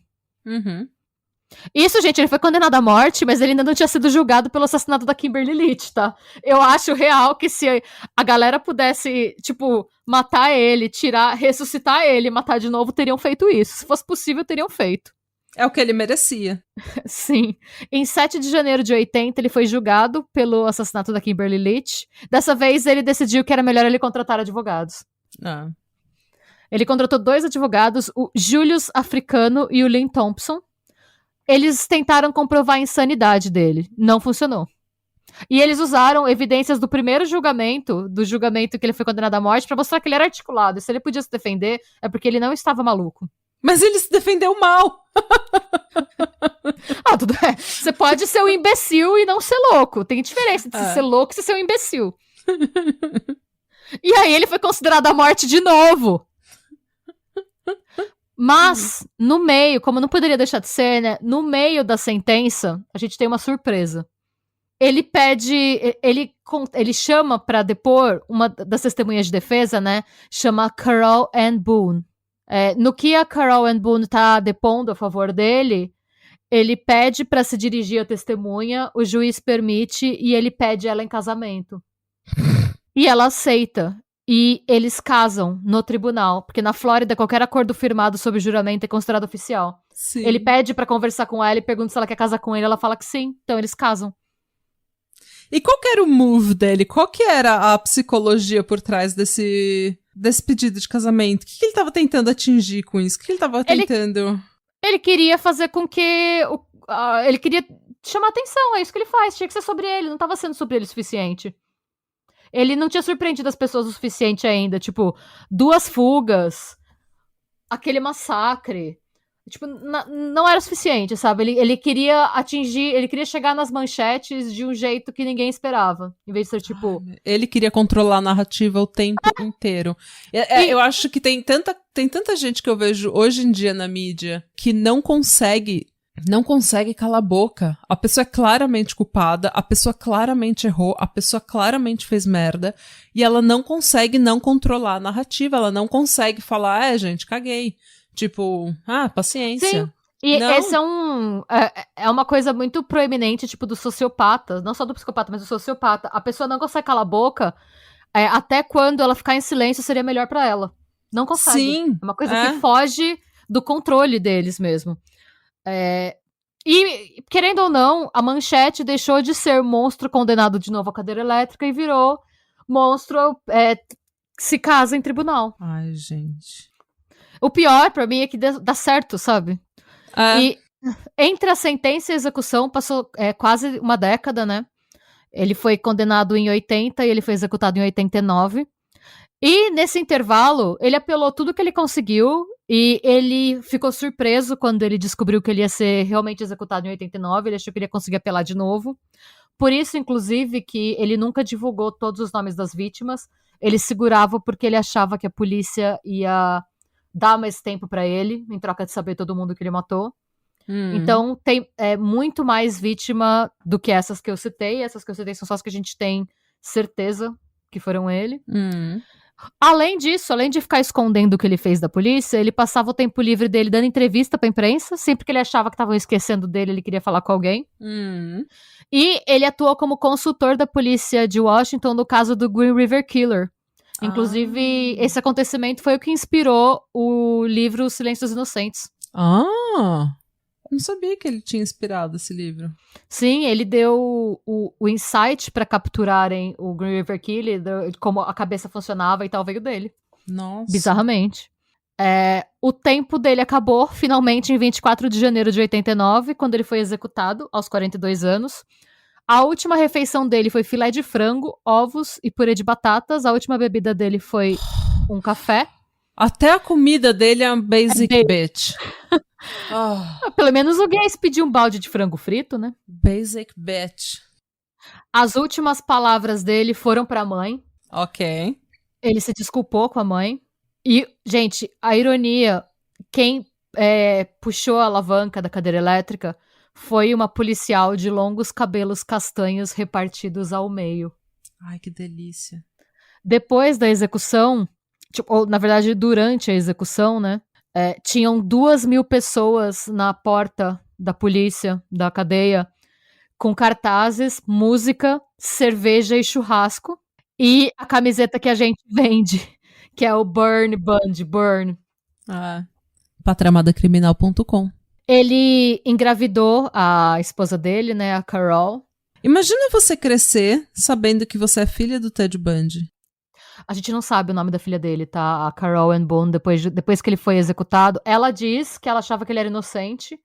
Isso, gente, ele foi condenado à morte, mas ele ainda não tinha sido julgado pelo assassinato da Kimberly Leach, tá? Eu acho real que se a galera pudesse, tipo, matar ele, ressuscitar ele, matar de novo, teriam feito isso. Se fosse possível, teriam feito. É o que ele merecia. Sim. Em 7 de janeiro de 80, ele foi julgado pelo assassinato da Kimberly Leach. Dessa vez, ele decidiu que era melhor ele contratar advogados. Ah. Ele contratou 2 advogados, o Julius Africano e o Lynn Thompson. Eles tentaram comprovar a insanidade dele. Não funcionou. E eles usaram evidências do primeiro julgamento, do julgamento que ele foi condenado à morte, pra mostrar que ele era articulado. E se ele podia se defender, é porque ele não estava maluco. Mas ele se defendeu mal. Tudo bem. Você pode ser um imbecil e não ser louco. Tem diferença de ser louco e ser um imbecil. E aí ele foi considerado à morte de novo. Mas, no meio, como não poderia deixar de ser, né? No meio da sentença, a gente tem uma surpresa. Ele chama pra depor uma das testemunhas de defesa, né? Chama Carol Ann Boone. No que a Carol Ann Boone tá depondo a favor dele, ele pede pra se dirigir à testemunha, o juiz permite e ele pede ela em casamento. E ela aceita. E eles casam no tribunal, porque na Flórida qualquer acordo firmado sob juramento é considerado oficial. Sim. Ele pede pra conversar com ela e pergunta se ela quer casar com ele, ela fala que sim, então eles casam. E qual que era o move dele? Qual que era a psicologia por trás desse pedido de casamento? O que ele tava tentando atingir com isso? O que ele tava tentando... Ele queria fazer com que... ele queria chamar atenção, é isso que ele faz, tinha que ser sobre ele, não tava sendo sobre ele o suficiente. Ele não tinha surpreendido as pessoas o suficiente ainda. Tipo, 2 fugas, aquele massacre. Tipo, não era o suficiente, sabe? Ele queria atingir, ele queria chegar nas manchetes de um jeito que ninguém esperava. Em vez de ser tipo... Ele queria controlar a narrativa o tempo inteiro. Eu acho que tem tanta gente que eu vejo hoje em dia na mídia que não consegue calar a boca. A pessoa é claramente culpada, a pessoa claramente errou, a pessoa claramente fez merda, e ela não consegue não controlar a narrativa, ela não consegue falar, gente, caguei. Tipo, paciência. Sim. E esse é uma coisa muito proeminente, tipo, do sociopata, não só do psicopata, mas do sociopata. A pessoa não consegue calar a boca, até quando ela ficar em silêncio seria melhor pra ela. Não consegue. Sim. É uma coisa que foge do controle deles mesmo. E, querendo ou não, a manchete deixou de ser monstro condenado de novo à cadeira elétrica e virou monstro se casa em tribunal. Ai, gente. O pior pra mim é que dá certo, sabe? E entre a sentença e a execução passou quase uma década, né? Ele foi condenado em 80 e ele foi executado em 89. E nesse intervalo, ele apelou tudo que ele conseguiu e ele ficou surpreso quando ele descobriu que ele ia ser realmente executado em 89, ele achou que ele ia conseguir apelar de novo. Por isso, inclusive, que ele nunca divulgou todos os nomes das vítimas, ele segurava porque ele achava que a polícia ia dar mais tempo pra ele, em troca de saber todo mundo que ele matou. Então, tem muito mais vítima do que essas que eu citei. Essas que eu citei são só as que a gente tem certeza que foram ele. Além disso, além de ficar escondendo o que ele fez da polícia, ele passava o tempo livre dele dando entrevista pra imprensa. Sempre que ele achava que estavam esquecendo dele, ele queria falar com alguém. E ele atuou como consultor da polícia de Washington no caso do Green River Killer. Inclusive, esse acontecimento foi o que inspirou o livro Silêncio dos Inocentes. Não sabia que ele tinha inspirado esse livro. Sim, ele deu o insight pra capturarem o Green River Killer, como a cabeça funcionava e tal, veio dele. Nossa. Bizarramente. O tempo dele acabou, finalmente, em 24 de janeiro de 89, quando ele foi executado, aos 42 anos. A última refeição dele foi filé de frango, ovos e purê de batatas. A última bebida dele foi um café. Até a comida dele é um basic bitch. Pelo menos o Gays pediu um balde de frango frito, né? Basic bitch. As últimas palavras dele foram pra mãe. Ok. Ele se desculpou com a mãe. E, gente, a ironia, quem puxou a alavanca da cadeira elétrica foi uma policial de longos cabelos castanhos repartidos ao meio. Ai, que delícia. Depois da execução, ou na verdade durante a execução, né, tinham 2.000 pessoas na porta da polícia, da cadeia, com cartazes, música, cerveja e churrasco. E a camiseta que a gente vende, que é o Burn Bundy, Burn. Patramadacriminal.com. Ele engravidou a esposa dele, né, a Carol. Imagina você crescer sabendo que você é filha do Ted Bundy. A gente não sabe o nome da filha dele, tá? A Carol Ann Bone, depois que ele foi executado. Ela diz que ela achava que ele era inocente.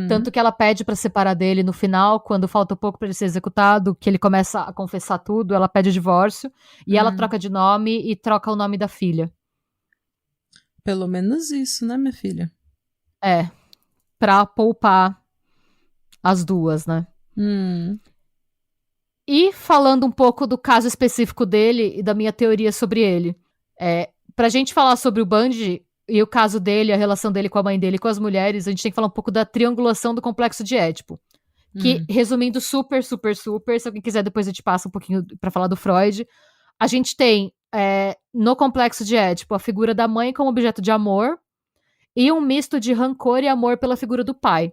Tanto que ela pede pra separar dele no final, quando falta pouco pra ele ser executado, que ele começa a confessar tudo, ela pede o divórcio. E ela troca de nome e troca o nome da filha. Pelo menos isso, né, minha filha? É. Pra poupar as duas, né? E falando um pouco do caso específico dele e da minha teoria sobre ele. Pra gente falar sobre o Bundy e o caso dele, a relação dele com a mãe dele e com as mulheres, a gente tem que falar um pouco da triangulação do complexo de Édipo. Que, resumindo super, se alguém quiser depois eu te passo um pouquinho pra falar do Freud, a gente tem no complexo de Édipo a figura da mãe como objeto de amor e um misto de rancor e amor pela figura do pai.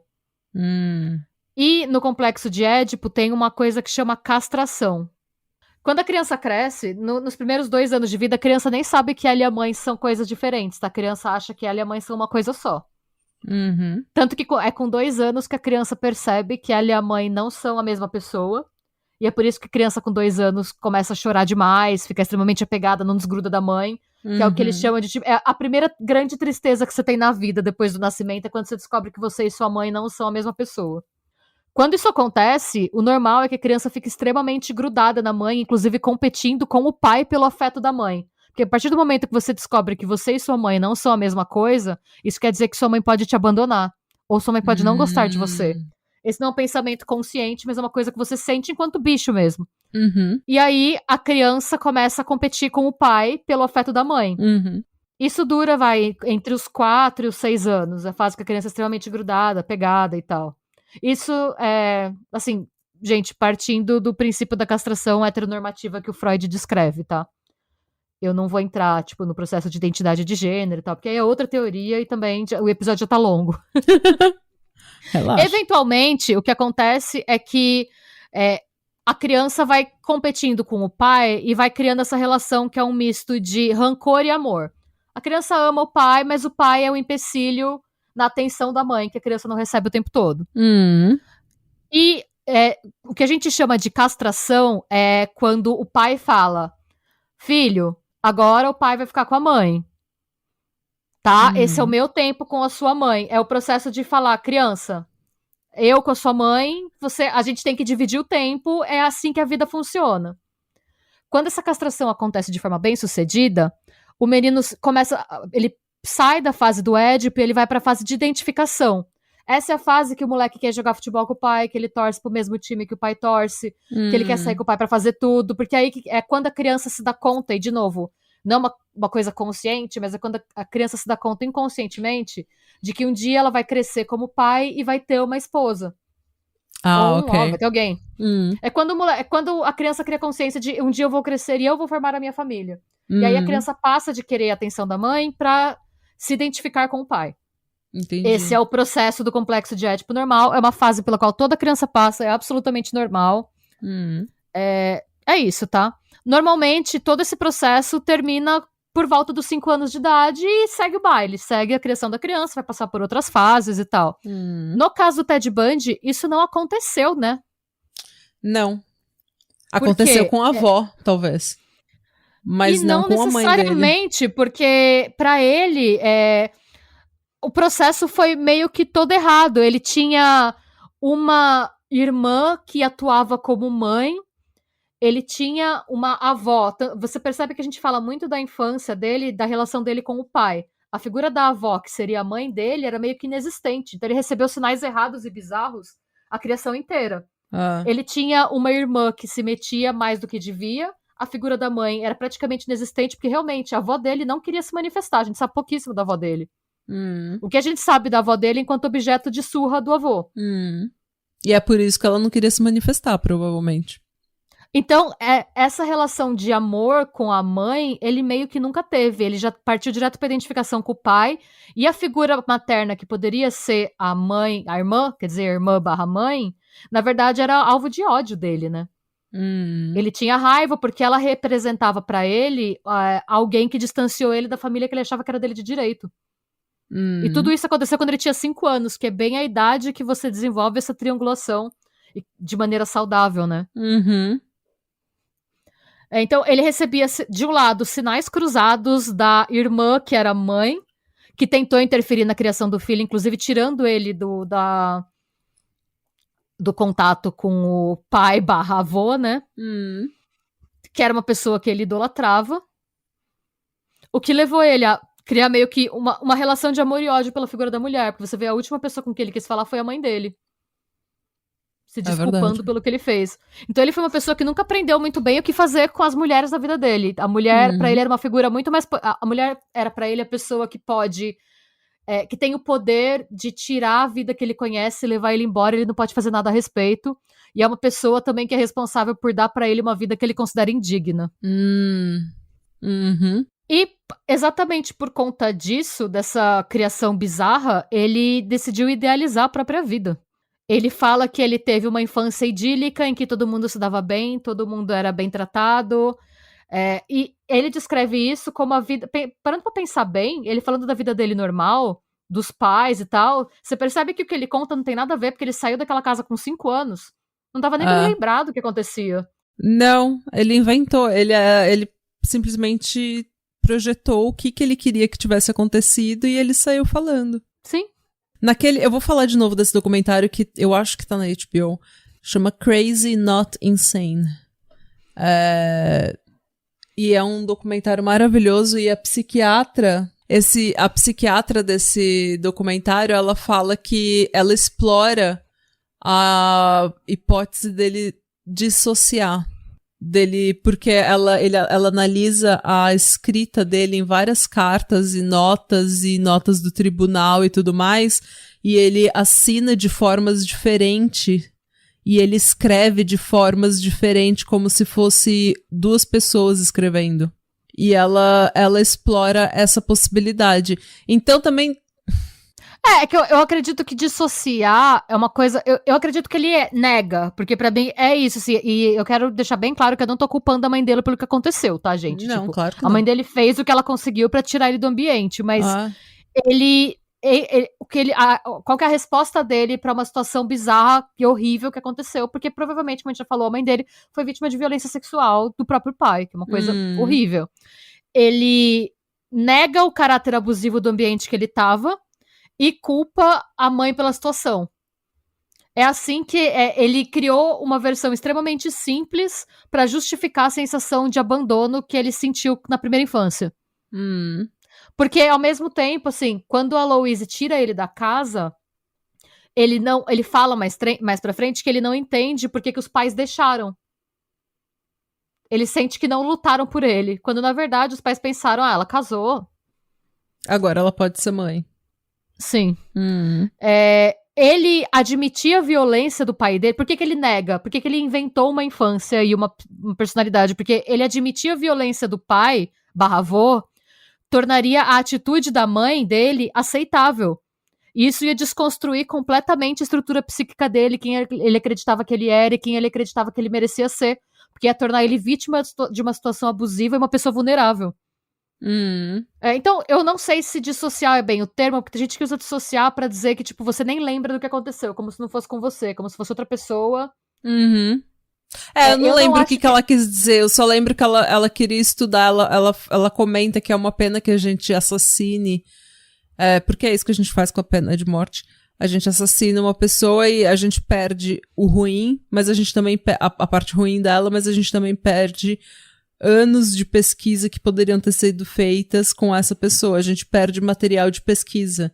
E no complexo de Édipo tem uma coisa que chama castração. Quando a criança cresce, nos primeiros 2 anos de vida, a criança nem sabe que ela e a mãe são coisas diferentes, tá? A criança acha que ela e a mãe são uma coisa só. Tanto que é com 2 anos que a criança percebe que ela e a mãe não são a mesma pessoa. E é por isso que a criança com 2 anos começa a chorar demais, fica extremamente apegada, não desgruda da mãe. Que é o que eles chamam de... a primeira grande tristeza que você tem na vida depois do nascimento é quando você descobre que você e sua mãe não são a mesma pessoa. Quando isso acontece, o normal é que a criança fique extremamente grudada na mãe, inclusive competindo com o pai pelo afeto da mãe. Porque a partir do momento que você descobre que você e sua mãe não são a mesma coisa, isso quer dizer que sua mãe pode te abandonar. Ou sua mãe pode não gostar de você. Esse não é um pensamento consciente, mas é uma coisa que você sente enquanto bicho mesmo. E aí, a criança começa a competir com o pai pelo afeto da mãe. Isso dura, entre os 4 e os 6 anos. É a fase que a criança é extremamente grudada, pegada e tal. Isso é, assim, gente, partindo do princípio da castração heteronormativa que o Freud descreve, tá? Eu não vou entrar, tipo, no processo de identidade de gênero e tal, porque aí é outra teoria e também o episódio já tá longo. Relaxa. Eventualmente, o que acontece é que a criança vai competindo com o pai e vai criando essa relação que é um misto de rancor e amor. A criança ama o pai, mas o pai é um empecilho na atenção da mãe, que a criança não recebe o tempo todo. E o que a gente chama de castração é quando o pai fala: filho, agora o pai vai ficar com a mãe. Tá? Esse é o meu tempo com a sua mãe. É o processo de falar: criança, eu com a sua mãe, a gente tem que dividir o tempo, é assim que a vida funciona. Quando essa castração acontece de forma bem sucedida, o menino ele sai da fase do Édipo e ele vai para a fase de identificação. Essa é a fase que o moleque quer jogar futebol com o pai, que ele torce pro mesmo time que o pai torce, que ele quer sair com o pai para fazer tudo, porque aí é quando a criança se dá conta, e de novo, não uma coisa consciente, mas é quando a criança se dá conta inconscientemente de que um dia ela vai crescer como pai e vai ter uma esposa. Vai ter alguém. É quando a criança cria consciência de um dia eu vou crescer e eu vou formar a minha família. E aí a criança passa de querer a atenção da mãe pra se identificar com o pai. Entendi. Esse é o processo do complexo de Édipo normal. É uma fase pela qual toda criança passa, é absolutamente normal. É isso, tá? Normalmente, todo esse processo termina por volta dos 5 anos de idade e segue o baile, segue a criação da criança, vai passar por outras fases e tal. No caso do Ted Bundy, isso não aconteceu, né? Não. Aconteceu com a avó, talvez. Mas e não com a mãe dele. Necessariamente, porque pra ele, o processo foi meio que todo errado. Ele tinha uma irmã que atuava como mãe, ele tinha uma avó. Você percebe que a gente fala muito da infância dele, da relação dele com o pai. A figura da avó, que seria a mãe dele, era meio que inexistente. Então ele recebeu sinais errados e bizarros a criação inteira. Ele tinha uma irmã que se metia mais do que devia. A figura da mãe era praticamente inexistente, porque realmente a avó dele não queria se manifestar. A gente sabe pouquíssimo da avó dele. O que a gente sabe da avó dele enquanto objeto de surra do avô. E é por isso que ela não queria se manifestar, provavelmente. Então, essa relação de amor com a mãe, ele meio que nunca teve. Ele já partiu direto pra identificação com o pai. E a figura materna, que poderia ser a mãe, a irmã, quer dizer, irmã/mãe, na verdade era alvo de ódio dele, né? Ele tinha raiva porque ela representava pra ele alguém que distanciou ele da família que ele achava que era dele de direito. E tudo isso aconteceu quando ele tinha 5 anos, que é bem a idade que você desenvolve essa triangulação de maneira saudável, né? Então, ele recebia, de um lado, sinais cruzados da irmã, que era mãe, que tentou interferir na criação do filho, inclusive tirando ele do contato com o pai/avô, né? Que era uma pessoa que ele idolatrava. O que levou ele a criar meio que uma relação de amor e ódio pela figura da mulher. Porque você vê, a última pessoa com quem ele quis falar foi a mãe dele. Se desculpando pelo que ele fez. Então ele foi uma pessoa que nunca aprendeu muito bem o que fazer com as mulheres na vida dele. A mulher, pra ele, era uma figura muito mais... A mulher era pra ele a pessoa que pode... que tem o poder de tirar a vida que ele conhece e levar ele embora. Ele não pode fazer nada a respeito. E é uma pessoa também que é responsável por dar pra ele uma vida que ele considera indigna. E exatamente por conta disso, dessa criação bizarra, ele decidiu idealizar a própria vida. Ele fala que ele teve uma infância idílica em que todo mundo se dava bem, todo mundo era bem tratado. E ele descreve isso como a vida... Parando pra pensar bem, ele falando da vida dele normal, dos pais e tal, você percebe que o que ele conta não tem nada a ver, porque ele saiu daquela casa com 5 anos. Não tava nem lembrado do que acontecia. Não, ele inventou. Ele simplesmente projetou o que ele queria que tivesse acontecido e ele saiu falando. Sim. Eu vou falar de novo desse documentário que eu acho que tá na HBO. Chama Crazy Not Insane. E é um documentário maravilhoso e a psiquiatra desse documentário, ela fala que ela explora a hipótese dele dissociar. Porque ela analisa a escrita dele em várias cartas e notas do tribunal e tudo mais, e ele assina de formas diferentes, e ele escreve de formas diferentes, como se fosse 2 pessoas escrevendo. E ela explora essa possibilidade. Então também... É que eu acredito que dissociar é uma coisa... Eu acredito que ele nega, porque pra mim é isso, assim, e eu quero deixar bem claro que eu não tô culpando a mão dele pelo que aconteceu, tá, gente? Não, claro que não. A mãe dele fez o que ela conseguiu pra tirar ele do ambiente, mas qual que é a resposta dele pra uma situação bizarra e horrível que aconteceu? Porque provavelmente, como a gente já falou, a mãe dele foi vítima de violência sexual do próprio pai, que é uma coisa horrível. Ele nega o caráter abusivo do ambiente que ele tava e culpa a mãe pela situação. É assim que ele criou uma versão extremamente simples pra justificar a sensação de abandono que ele sentiu na primeira infância. Porque, ao mesmo tempo, assim, quando a Louise tira ele da casa, ele fala mais pra frente que ele não entende por que os pais deixaram. Ele sente que não lutaram por ele, quando, na verdade, os pais pensaram, ela casou. Agora ela pode ser mãe. Sim. Ele admitia a violência do pai dele. Por que ele nega? Por que ele inventou uma infância e uma personalidade? Porque ele admitia a violência do pai/avô, tornaria a atitude da mãe dele aceitável. E isso ia desconstruir completamente a estrutura psíquica dele, quem ele acreditava que ele era e quem ele acreditava que ele merecia ser. Porque ia tornar ele vítima de uma situação abusiva e uma pessoa vulnerável. Então, eu não sei se dissociar é bem o termo, porque tem gente que usa dissociar pra dizer que, tipo, você nem lembra do que aconteceu, como se não fosse com você, como se fosse outra pessoa. Eu não lembro o que ela quis dizer, eu só lembro que ela queria estudar, ela comenta que é uma pena que a gente assassine, porque é isso que a gente faz com a pena de morte. A gente assassina uma pessoa e a gente perde o ruim, mas a gente também a parte ruim dela, mas a gente também perde anos de pesquisa que poderiam ter sido feitas com essa pessoa. A gente perde material de pesquisa.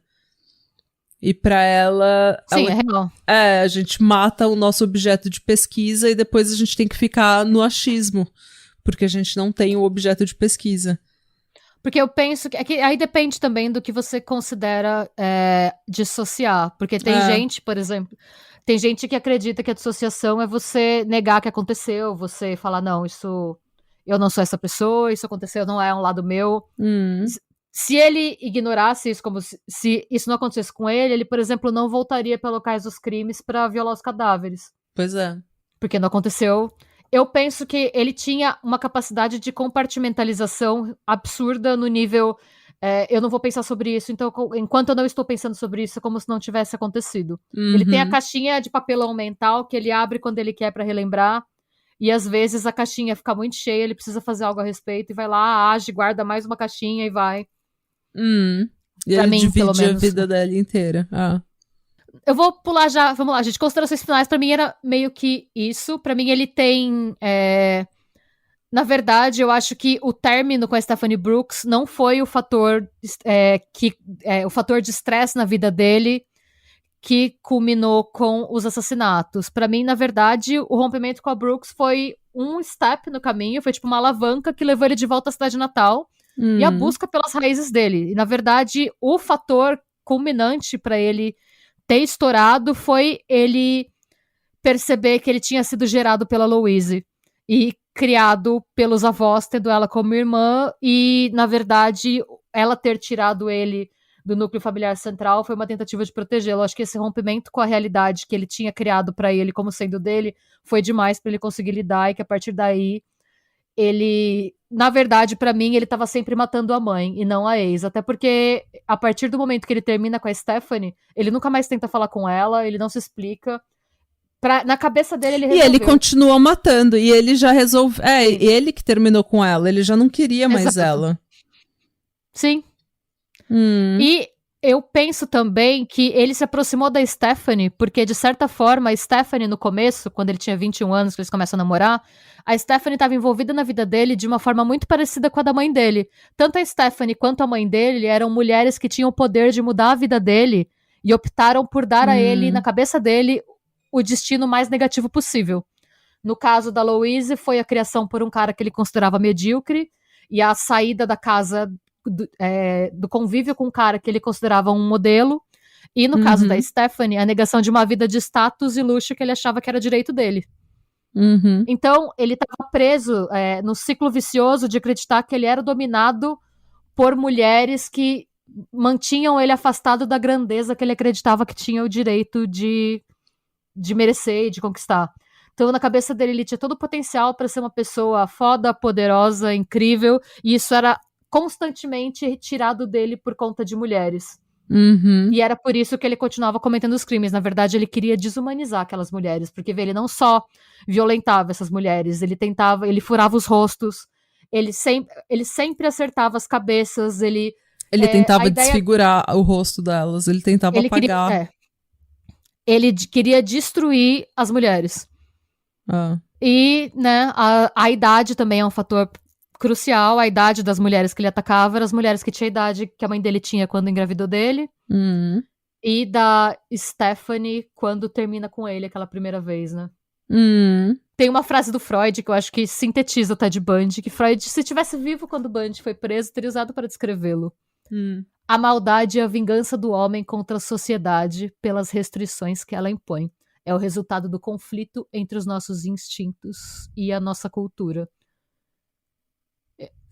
E pra ela... Sim, é real. A gente mata o nosso objeto de pesquisa e depois a gente tem que ficar no achismo, porque a gente não tem o objeto de pesquisa. Porque eu penso que aí depende também do que você considera dissociar. Porque tem gente, por exemplo, tem gente que acredita que a dissociação é você negar que aconteceu, você falar, não, isso, eu não sou essa pessoa, isso aconteceu, não é um lado meu. Se ele ignorasse isso, como se isso não acontecesse com ele, por exemplo, não voltaria para locais dos crimes para violar os cadáveres. Pois é. Porque não aconteceu. Eu penso que ele tinha uma capacidade de compartimentalização absurda no nível... eu não vou pensar sobre isso, então enquanto eu não estou pensando sobre isso, é como se não tivesse acontecido. Ele tem a caixinha de papelão mental que ele abre quando ele quer para relembrar, e às vezes a caixinha fica muito cheia, ele precisa fazer algo a respeito, e vai lá, age, guarda mais uma caixinha e vai. E pra ele mim, pelo divide a menos. vida dele inteira. Eu vou pular já, vamos lá, gente. Considerações finais, pra mim era meio que isso. Pra mim ele tem... Na verdade, eu acho que o término com a Stephanie Brooks não foi o fator o fator de estresse na vida dele que culminou com os assassinatos. Pra mim, na verdade, o rompimento com a Brooks foi um step no caminho, foi tipo uma alavanca que levou ele de volta à cidade natal e a busca pelas raízes dele. E, na verdade, o fator culminante pra ele ter estourado foi ele perceber que ele tinha sido gerado pela Louise e criado pelos avós, tendo ela como irmã, e, na verdade, ela ter tirado ele do núcleo familiar central foi uma tentativa de protegê-lo. Acho que esse rompimento com a realidade que ele tinha criado pra ele como sendo dele foi demais pra ele conseguir lidar, e que a partir daí ele, na verdade, pra mim, ele tava sempre matando a mãe e não a ex, até porque a partir do momento que ele termina com a Stephanie, ele nunca mais tenta falar com ela, ele não se explica. Na cabeça dele, ele resolveu. E ele continua matando, e ele já resolveu... ele que terminou com ela, ele já não queria mais ela. Sim. E eu penso também que ele se aproximou da Stephanie, porque, de certa forma, a Stephanie, no começo, quando ele tinha 21 anos, que eles começam a namorar, a Stephanie estava envolvida na vida dele de uma forma muito parecida com a da mãe dele. Tanto a Stephanie quanto a mãe dele eram mulheres que tinham o poder de mudar a vida dele e optaram por dar a ele, na cabeça dele, o destino mais negativo possível. No caso da Louise, foi a criação por um cara que ele considerava medíocre e a saída da casa... do convívio com um cara que ele considerava um modelo, e no caso da Stephanie, a negação de uma vida de status e luxo que ele achava que era direito dele. Então, ele estava preso no ciclo vicioso de acreditar que ele era dominado por mulheres que mantinham ele afastado da grandeza que ele acreditava que tinha o direito de merecer e de conquistar. Então, na cabeça dele, ele tinha todo o potencial para ser uma pessoa foda, poderosa, incrível, e isso era constantemente retirado dele por conta de mulheres. E era por isso que ele continuava cometendo os crimes. Na verdade, ele queria desumanizar aquelas mulheres, porque ele não só violentava essas mulheres, ele furava os rostos, ele sempre acertava as cabeças, ele tentava desfigurar o rosto delas, ele tentava apagar. Ele queria destruir as mulheres. E, né, a idade também é um fator crucial. A idade das mulheres que ele atacava eram as mulheres que tinham a idade que a mãe dele tinha quando engravidou dele. E da Stephanie quando termina com ele aquela primeira vez, né? Tem uma frase do Freud que eu acho que sintetiza o Ted Bundy, que Freud, se tivesse vivo quando Bundy foi preso, teria usado para descrevê-lo. A maldade é a vingança do homem contra a sociedade pelas restrições que ela impõe. É o resultado do conflito entre os nossos instintos e a nossa cultura.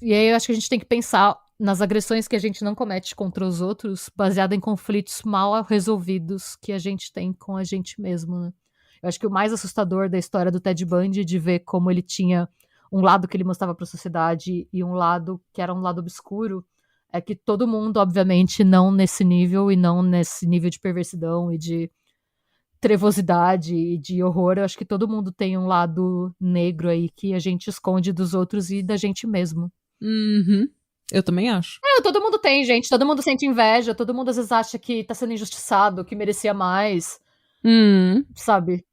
E aí eu acho que a gente tem que pensar nas agressões que a gente não comete contra os outros, baseado em conflitos mal resolvidos que a gente tem com a gente mesmo, né? Eu acho que o mais assustador da história do Ted Bundy, de ver como ele tinha um lado que ele mostrava para a sociedade e um lado que era um lado obscuro, é que todo mundo, obviamente, não nesse nível, e não nesse nível de perversidão e de trevosidade e de horror. Eu acho que todo mundo tem um lado negro aí que a gente esconde dos outros e da gente mesmo. Eu também acho. Todo mundo tem, gente. Todo mundo sente inveja. Todo mundo às vezes acha que tá sendo injustiçado, que merecia mais. Sabe?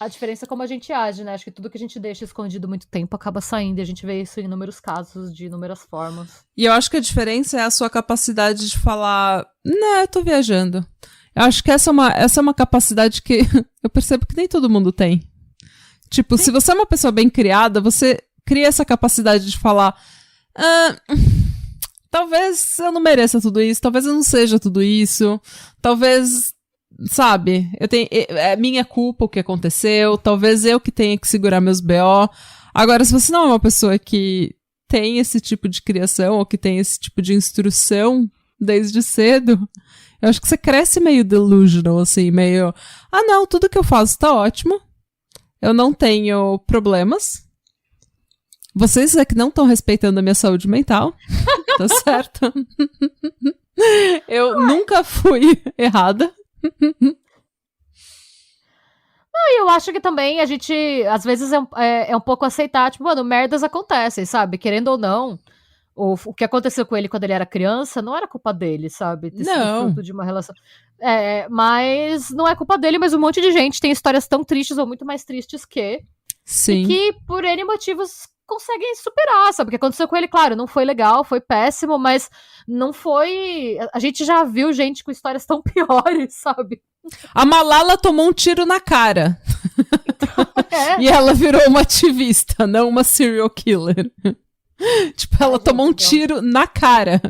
A diferença é como a gente age, né? Acho que tudo que a gente deixa escondido muito tempo acaba saindo. E a gente vê isso em inúmeros casos, de inúmeras formas. E eu acho que a diferença é a sua capacidade de falar, né, eu tô viajando. Eu acho que essa é uma capacidade que eu percebo que nem todo mundo tem. Tipo, se você é uma pessoa bem criada, você cria essa capacidade de falar, Talvez eu não mereça tudo isso, talvez eu não seja tudo isso, talvez, sabe, é minha culpa o que aconteceu, talvez eu que tenha que segurar meus BO. Agora, se você não é uma pessoa que tem esse tipo de criação ou que tem esse tipo de instrução desde cedo, eu acho que você cresce meio delusional, assim, meio, não, tudo que eu faço tá ótimo, eu não tenho problemas. Vocês é que não estão respeitando a minha saúde mental, tá certo? Eu nunca fui errada. Eu acho que também a gente, às vezes, é um pouco aceitar, tipo, mano, merdas acontecem, sabe? Querendo ou não, o que aconteceu com ele quando ele era criança não era culpa dele, sabe? Ter sido fruto de uma relação. Mas não é culpa dele, mas um monte de gente tem histórias tão tristes ou muito mais tristes que. Sim. E que, por N motivos, conseguem superar, sabe? O que aconteceu com ele, claro, não foi legal, foi péssimo, mas não foi... A gente já viu gente com histórias tão piores, sabe? A Malala tomou um tiro na cara. Então, E ela virou uma ativista, não uma serial killer. Tipo, ela tomou um tiro na cara.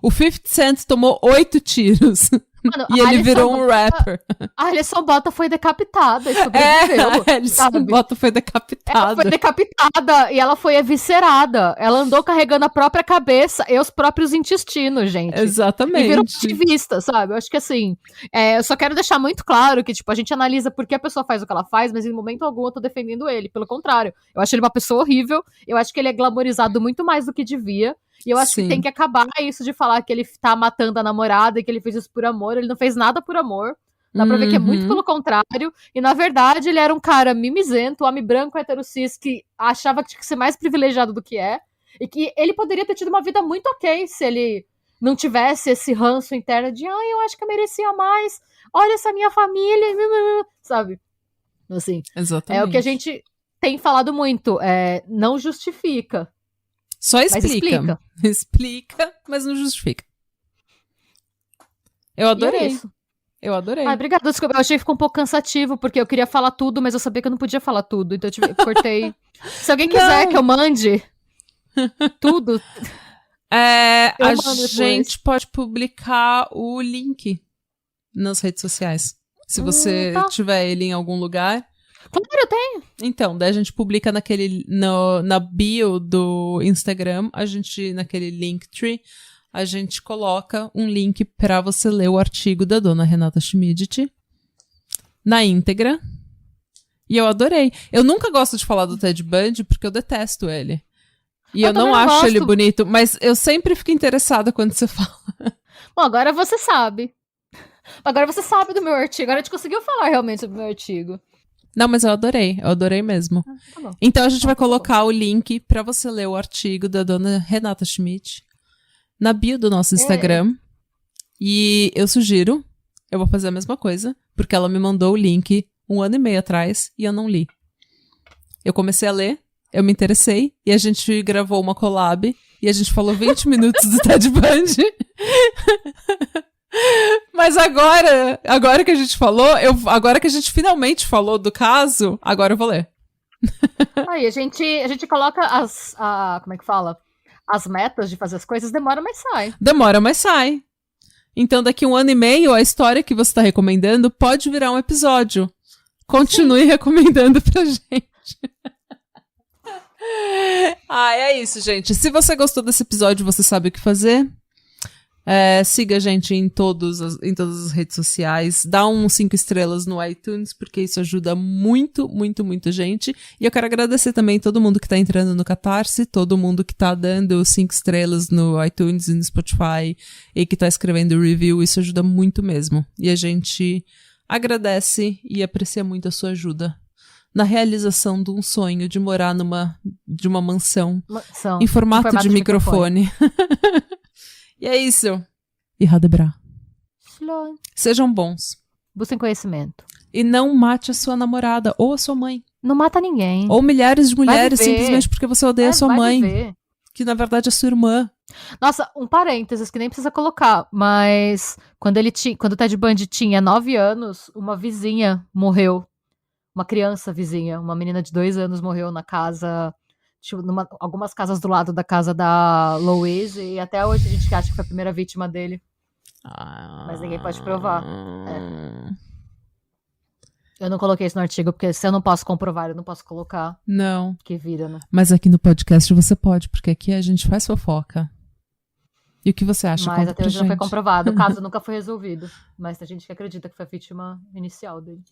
O 50 Cent tomou 8 tiros. Mano, e ele virou um rapper. A Alison Bota foi decapitada e sobreviveu. A Alison Bota foi decapitada. Ela foi decapitada e ela foi eviscerada. Ela andou carregando a própria cabeça e os próprios intestinos, gente. Exatamente. E virou ativista, sabe? Eu acho que assim, eu só quero deixar muito claro que, tipo, a gente analisa por que a pessoa faz o que ela faz, mas em momento algum eu tô defendendo ele. Pelo contrário, eu acho ele uma pessoa horrível, eu acho que ele é glamorizado muito mais do que devia. E eu acho que tem que acabar isso de falar que ele tá matando a namorada e que ele fez isso por amor. Ele não fez nada por amor. Dá pra ver que é muito pelo contrário. E, na verdade, ele era um cara mimizento, homem branco, heterocis, que achava que tinha que ser mais privilegiado do que é. E que ele poderia ter tido uma vida muito ok se ele não tivesse esse ranço interno de eu acho que eu merecia mais. Olha essa minha família. Sabe? Assim, exatamente. É o que a gente tem falado muito. Não justifica. Só explica. Explica, mas não justifica. Eu adorei. Isso. Eu adorei. Obrigada. Desculpa, eu achei que ficou um pouco cansativo, porque eu queria falar tudo, mas eu sabia que eu não podia falar tudo, então eu cortei. Se alguém quiser que eu mande tudo... a gente pode publicar o link nas redes sociais. Se você tiver ele em algum lugar... Claro, eu tenho. Então, daí a gente publica na bio do Instagram, naquele Linktree, a gente coloca um link pra você ler o artigo da dona Renata Schmidt na íntegra. E eu adorei. Eu nunca gosto de falar do Ted Bundy porque eu detesto ele. E eu não acho ele bonito, mas eu sempre fico interessada quando você fala. Bom, agora você sabe. Agora você sabe do meu artigo. Agora a gente conseguiu falar realmente do meu artigo. Não, mas eu adorei mesmo. Tá bom. Então a gente vai colocar o link pra você ler o artigo da dona Renata Schmidt na bio do nosso Instagram. E eu sugiro, eu vou fazer a mesma coisa, porque ela me mandou o link 1 ano e meio atrás e eu não li. Eu comecei a ler, eu me interessei e a gente gravou uma collab e a gente falou 20 minutos do Ted Bundy. Mas agora que a gente falou, agora que a gente finalmente falou do caso, agora eu vou ler. Aí a gente coloca como é que fala? As metas de fazer as coisas, demora, mas sai. Demora, mas sai. Então daqui 1 ano e meio, a história que você tá recomendando pode virar um episódio. Continue recomendando pra gente. É isso, gente. Se você gostou desse episódio, você sabe o que fazer. Siga a gente em todas as redes sociais, dá 5 estrelas no iTunes, porque isso ajuda muito, muito, muita gente. E eu quero agradecer também todo mundo que tá entrando no Catarse, todo mundo que tá dando 5 estrelas no iTunes e no Spotify e que tá escrevendo review, isso ajuda muito mesmo. E a gente agradece e aprecia muito a sua ajuda na realização de um sonho de morar de uma mansão em formato de microfone. E é isso. E Radebra. Sejam bons. Busquem conhecimento. E não mate a sua namorada ou a sua mãe. Não mata ninguém. Ou milhares de mulheres simplesmente porque você odeia a sua mãe. Viver. Que na verdade é sua irmã. Nossa, um parênteses que nem precisa colocar, mas quando o Ted Bundy tinha 9 anos, uma vizinha morreu. Uma criança vizinha, uma menina de 2 anos morreu na casa tipo, algumas casas do lado da casa da Louise, e até hoje a gente acha que foi a primeira vítima dele. Mas ninguém pode provar. Eu não coloquei isso no artigo, porque se eu não posso comprovar, eu não posso colocar. Não. Que vira, né? Mas aqui no podcast você pode, porque aqui a gente faz fofoca. E o que você acha? Mas até hoje não foi comprovado. O caso nunca foi resolvido. Mas tem gente que acredita que foi a vítima inicial dele.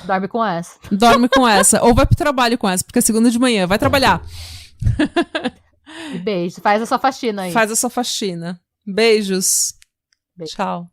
Dorme com essa. Dorme com essa. Ou vai pro trabalho com essa, porque é segunda de manhã. Vai trabalhar. E beijo. Faz a sua faxina aí. Faz a sua faxina. Beijos. Beijo. Tchau.